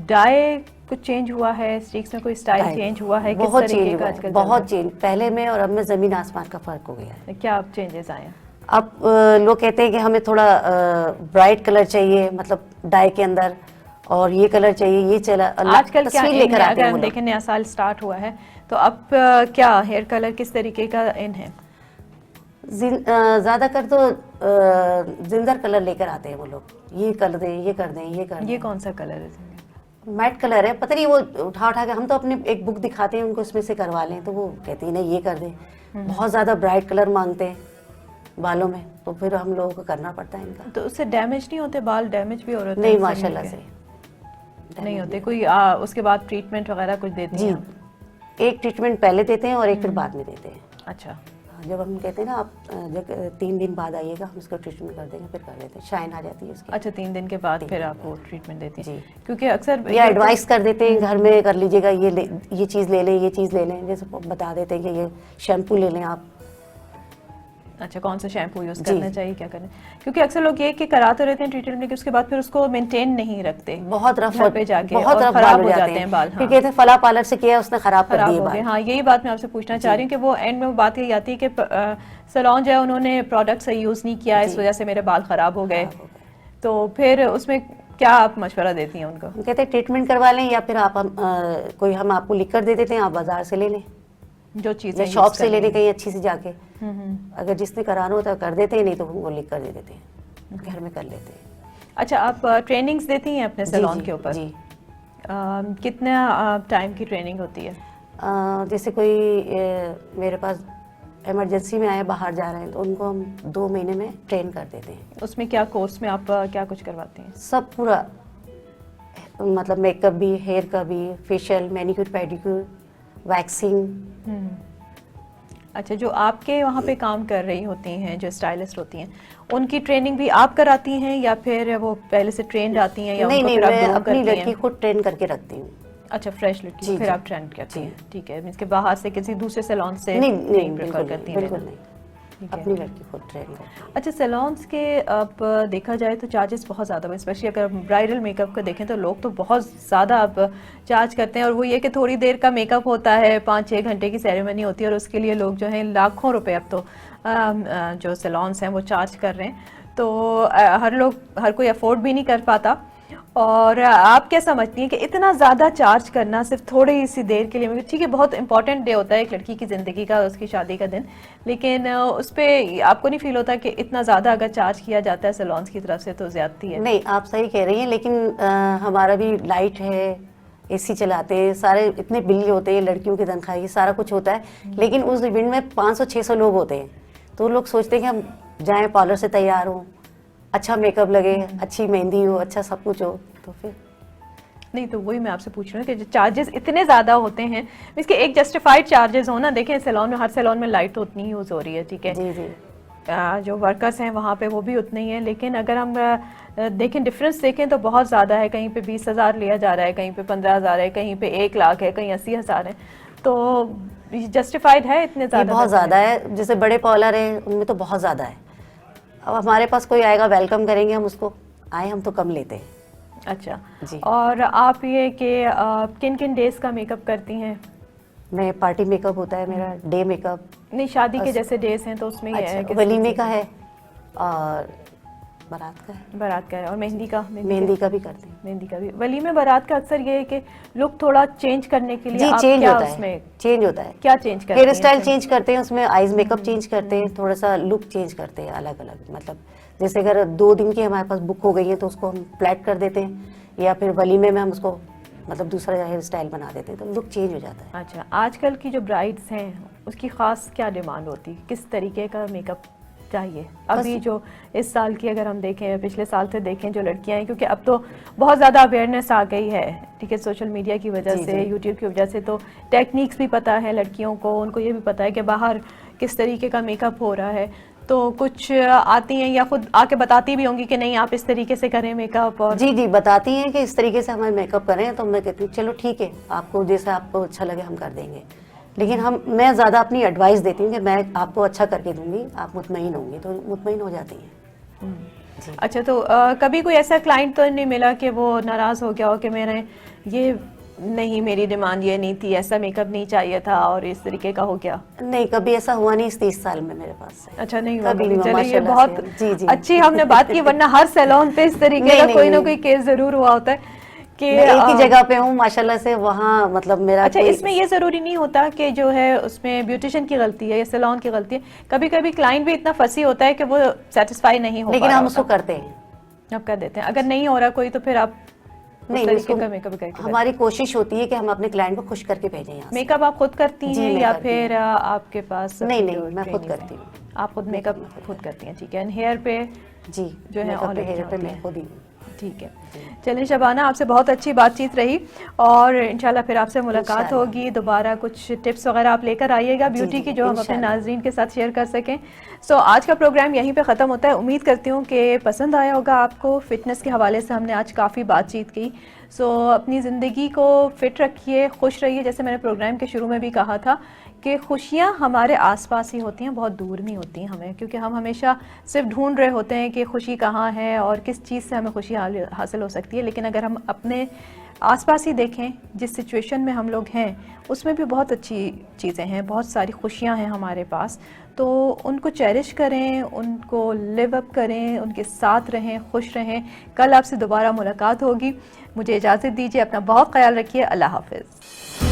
डाई कुछ चेंज हुआ है, स्टिक्स में कोई स्टाइल डाई चेंज हुआ है? किस बहुत तरीके चेंज का हुआ है, आजकल बहुत चेंज। पहले में और अब में ज़मीन आसमान का फ़र्क हो गया है। क्या आप चेंजेस आए हैं? अब लोग कहते हैं कि हमें थोड़ा ब्राइट कलर चाहिए, मतलब डाई के अंदर, और ये कलर चाहिए, ये चला आजकल क्या तस्वीर इन लेकर है? आते अगर हैं हम वो लोग। देखें नया साल स्टार्ट हुआ है तो अब क्या हेयर कलर किस तरीके का इन है? ज़्यादातर तो जिंदर कलर लेकर आते हैं वो लोग, ये कर दें, ये कर दें, ये कर ये दें। कौन सा कलर है? मैट कलर है, पता नहीं वो उठा उठा के, हम तो अपने एक बुक दिखाते हैं उनको, इसमें से करवा लें, तो वो कहती है नहीं ये कर दें। बहुत ज़्यादा ब्राइट कलर मांगते हैं बालों में, तो फिर हम लोगों को करना पड़ता है इनका। तो उससे डैमेज नहीं होते? बाल डैमेज भी हो रहे नहीं, माशाल्लाह से नहीं होते। कोई उसके बाद ट्रीटमेंट वगैरह कुछ देती जी, हैं आप? एक ट्रीटमेंट पहले देते हैं और एक फिर बाद में देते हैं। अच्छा, जब हम कहते हैं ना आप जब 3 दिन बाद आइएगा, हम उसको ट्रीटमेंट कर देंगे, फिर कर देते हैं, शाइन आ जाती है उसकी। अच्छा 3 दिन के बाद फिर आप वो ट्रीटमेंट देती हैं? जी। क्योंकि अक्सर या एडवाइस कर देते हैं घर में कर लीजिएगा, ये चीज़ ले लें, ये चीज़ ले लें, जैसे बता देते हैं कि ये शैम्पू ले लें आप। अच्छा, कौन सा शैम्पू यूज़ जी। करना चाहिए, क्या करना? क्योंकि अक्सर लोग ये कि कराते रहते हैं ट्रीटमेंट, लेकिन उसके बाद फिर उसको मेंटेन नहीं रखते, बहुत रफ घर पे जाके, बहुत और रफ खराब बाल हो जाते हैं बाल। फिर हाँ, कहते हैं फला पार्लर से किया उसने खराब कर खराब दिए हो गए। बाल। हाँ, यही बात मैं आपसे पूछना चाह रही हूँ कि वो एंड में वो बात यही आती है कि सैलून जो है उन्होंने प्रोडक्ट सही यूज़ नहीं किया, इस वजह से मेरे बाल खराब हो गए। तो फिर उसमें क्या आप मशवरा देती हैं उनको? हम कहते हैं ट्रीटमेंट करवा लें, या फिर आप कोई हम आपको लिख कर दे देते हैं, आप बाजार से ले लें, जो चीज़ें या शॉप से ले लें कहीं अच्छी सी जाके। अगर जिसने कराना होता है कर देते हैं, नहीं तो वो लिख कर दे देते हैं, घर में कर लेते हैं। अच्छा, आप ट्रेनिंग्स देती हैं अपने जी, सैलून जी, के ऊपर? जी। कितना टाइम की ट्रेनिंग होती है? जैसे कोई मेरे पास इमरजेंसी में आए, बाहर जा रहे हैं, तो उनको हम 2 महीने में ट्रेन कर देते हैं। उसमें क्या कोर्स में आप क्या कुछ करवाती हैं? सब पूरा, मतलब मेकअप भी, हेयर का भी, फेशियल, मैनिक्योर, पेडिक्योर, वैक्सिंग। अच्छा, जो आपके वहाँ पे काम कर रही होती हैं, जो स्टाइलिस्ट होती हैं, उनकी ट्रेनिंग भी आप कराती हैं या फिर वो पहले से ट्रेंड आती हैं, या नहीं उनको नहीं, फिर आप मैं ग्रूम अपनी करती लड़की हैं? खुद ट्रेन करके रखती हूँ। अच्छा, फ्रेश लड़की जी, फिर जी। आप ट्रेंड करती जी। हैं? ठीक है, मींस के बाहर से किसी दूसरे सैलून से नहीं नहीं, प्रेफर बिल्कुल करती नहीं, हैं बिल्कुल लेना? नहीं, ठीक है। अपनी लड़की खुद ट्रेन करती हूँ। अच्छा, सैलून्स के अब देखा जाए तो चार्जेस बहुत ज़्यादा, स्पेशली अगर ब्राइडल मेकअप का देखें तो लोग तो बहुत ज़्यादा अब चार्ज करते हैं, और वो ये कि थोड़ी देर का मेकअप होता है, 5-6 घंटे की सेरेमनी होती है, और उसके लिए लोग जो हैं लाखों रुपए अब तो जो सैलून्स हैं वो चार्ज कर रहे हैं। तो हर कोई अफोर्ड भी नहीं कर पाता। और आप क्या समझती हैं कि इतना ज़्यादा चार्ज करना सिर्फ थोड़ी सी देर के लिए? ठीक है, बहुत इंपॉर्टेंट डे होता है एक लड़की की ज़िंदगी का, उसकी शादी का दिन, लेकिन उस पर आपको नहीं फील होता कि इतना ज़्यादा अगर चार्ज किया जाता है सैलून्स की तरफ से तो ज़्यादती है? नहीं, आप सही कह रही हैं, लेकिन हमारा भी लाइट है, एसी चलाते हैं, सारे इतने बिल होते हैं, लड़कियों की तनख्वाह, ये सारा कुछ होता है, लेकिन उस इवेंट में 500-600 लोग होते हैं, तो लोग सोचते हैं कि हम जाएं, पार्लर से तैयार हों, अच्छा मेकअप लगे, अच्छी मेहंदी हो, अच्छा सब कुछ हो, तो फिर नहीं, तो वही मैं आपसे पूछ रही हूँ कि जो चार्जेस इतने ज़्यादा होते हैं, इसके एक जस्टिफाइड चार्जेस हो ना। देखें सैलून में, हर सैलून में लाइट तो उतनी ही यूज़ हो रही है, ठीक है, जी जी, जो वर्कर्स हैं वहाँ पे वो भी उतने ही हैं, लेकिन अगर हम देखें डिफरेंस देखें तो बहुत ज़्यादा है। कहीं पे 20,000 लिया जा रहा है, कहीं पे 15,000 है, कहीं पे 1 लाख है, कहीं 80,000 है। तो जस्टिफाइड है इतने ये ज़्यादा? बहुत ज़्यादा है। जैसे बड़े पार्लर हैं उनमें तो बहुत ज़्यादा है। अब हमारे पास कोई आएगा, वेलकम करेंगे हम उसको, आए हम तो कम लेते हैं। अच्छा जी। और आप ये कि किन किन डेज का मेकअप करती हैं? मैं पार्टी मेकअप होता है मेरा, डे मेकअप, नहीं, शादी के जैसे डेज हैं तो उसमें ये है अच्छा, कि वलीमे का है और बारात का है, बारात का है, और मेहंदी का? मेहंदी का भी करते हैं। मेहंदी का भी। वलीमे बारात का अक्सर ये है कि लुक थोड़ा चेंज करने के लिए जी, आप चेंज क्या होता है, उसमें चेंज होता है, क्या चेंज करते हेयर हैं? स्टाइल चेंज करते हैं, उसमें आईज मेकअप चेंज करते हैं, थोड़ा सा लुक चेंज करते हैं अलग अलग। मतलब जैसे अगर 2 दिन की हमारे पास बुक हो गई है तो उसको हम फ्लैट कर देते हैं, या फिर वलीमे में हम उसको मतलब दूसरा हेयर स्टाइल बना देते हैं, तो लुक चेंज हो जाता है। अच्छा, आजकल की जो ब्राइड्स हैं उसकी खास क्या डिमांड होती है? किस तरीके का मेकअप चाहिए? अभी जो इस साल की अगर हम देखें, पिछले साल से देखें जो लड़कियां हैं, क्योंकि अब तो बहुत ज़्यादा अवेयरनेस आ गई है, ठीक है, सोशल मीडिया की वजह जी, से, जी। यूट्यूब की वजह से, तो टेक्निक्स भी पता है लड़कियों को, उनको ये भी पता है कि बाहर किस तरीके का मेकअप हो रहा है। तो कुछ आती हैं या खुद आके बताती भी होंगी कि नहीं आप इस तरीके से करें मेकअप? और जी जी बताती हैं कि इस तरीके से हमें मेकअप करें, तो मैं कहती हूँ चलो ठीक है, आपको जैसा आपको अच्छा लगे हम कर देंगे। लेकिन मैं ज़्यादा अपनी एडवाइस देती हूँ कि मैं आपको अच्छा करके दूंगी, आप मुतमईन होंगी, तो मुतमईन हो जाती हैं। जी। अच्छा, तो कभी कोई ऐसा क्लाइंट तो नहीं मिला कि वो नाराज़ हो गया हो कि मेरे ये नहीं, मेरी डिमांड ये नहीं थी, ऐसा मेकअप नहीं चाहिए था और इस तरीके का हो गया? नहीं, कभी ऐसा हुआ नहीं इस 30 साल में मेरे पास से। अच्छा, नहीं हुआ कभी कभी। नहीं हुआ, चलिए, ये माशाल्लाह बहुत से। जी जी अच्छी हमने बात की, वरना हर सैलून पे इस तरीके नहीं, का नहीं, कोई ना नहीं। कोई केस जरूर हुआ होता है कि मैं एक ही जगह पे हूँ माशाल्लाह से, वहाँ मतलब मेरा अच्छा, कोई- इसमें ये जरूरी नहीं होता कि जो है उसमें ब्यूटिशियन की गलती है या सैलून की गलती है। कभी कभी क्लाइंट भी इतना फंसी होता है कि वो सेटिस्फाई नहीं हो लेकिन पा रहा हम उसको होता। करते हैं। आप कर देते हैं, अगर नहीं हो रहा कोई तो फिर आप उस नहीं, तरीके उसको का मेकअप करके हमारी कोशिश होती है कि हम अपने क्लाइंट को खुश करके भेजें यहाँ से। मेकअप आप खुद करती जी, हैं मैं या करती फिर आपके पास नहीं, जो मैं खुद trainees करती हैं? हूँ। आप खुद मेकअप खुद करती हैं, ठीक है। एंड हेयर पे जी जो है मेकअप all पे, over हेयर पे होती मैं है। खुद ही हूँ। ठीक है। चलिए शबाना, आपसे बहुत अच्छी बातचीत रही और इंशाल्लाह फिर आपसे मुलाकात इंशाल्लाह। होगी दोबारा। कुछ टिप्स वगैरह आप लेकर आइएगा ब्यूटी जी, की, जो हम अपने इंशाल्लाह। नाजरीन के साथ शेयर कर सकें। सो आज का प्रोग्राम यहीं पे ख़त्म होता है। उम्मीद करती हूँ कि पसंद आया होगा आपको। फ़िटनेस के हवाले से हमने आज काफ़ी बातचीत की। सो अपनी ज़िंदगी को फ़िट रखिए, खुश रहिए। जैसे मैंने प्रोग्राम के शुरू में भी कहा था कि खुशियाँ हमारे आसपास ही होती हैं, बहुत दूर नहीं होती हैं हमें, क्योंकि हम हमेशा सिर्फ ढूंढ रहे होते हैं कि खुशी कहाँ है और किस चीज़ से हमें खुशी हासिल हो सकती है। लेकिन अगर हम अपने आसपास ही देखें, जिस सिचुएशन में हम लोग हैं उसमें भी बहुत अच्छी चीज़ें हैं, बहुत सारी खुशियाँ हैं हमारे पास। तो उनको चेरिश करें, उनको लिव अप करें, उनके साथ रहें, खुश रहें। कल आपसे दोबारा मुलाकात होगी। मुझे इजाज़त दीजिए, अपना बहुत ख्याल रखिए। अल्लाह हाफ़िज़।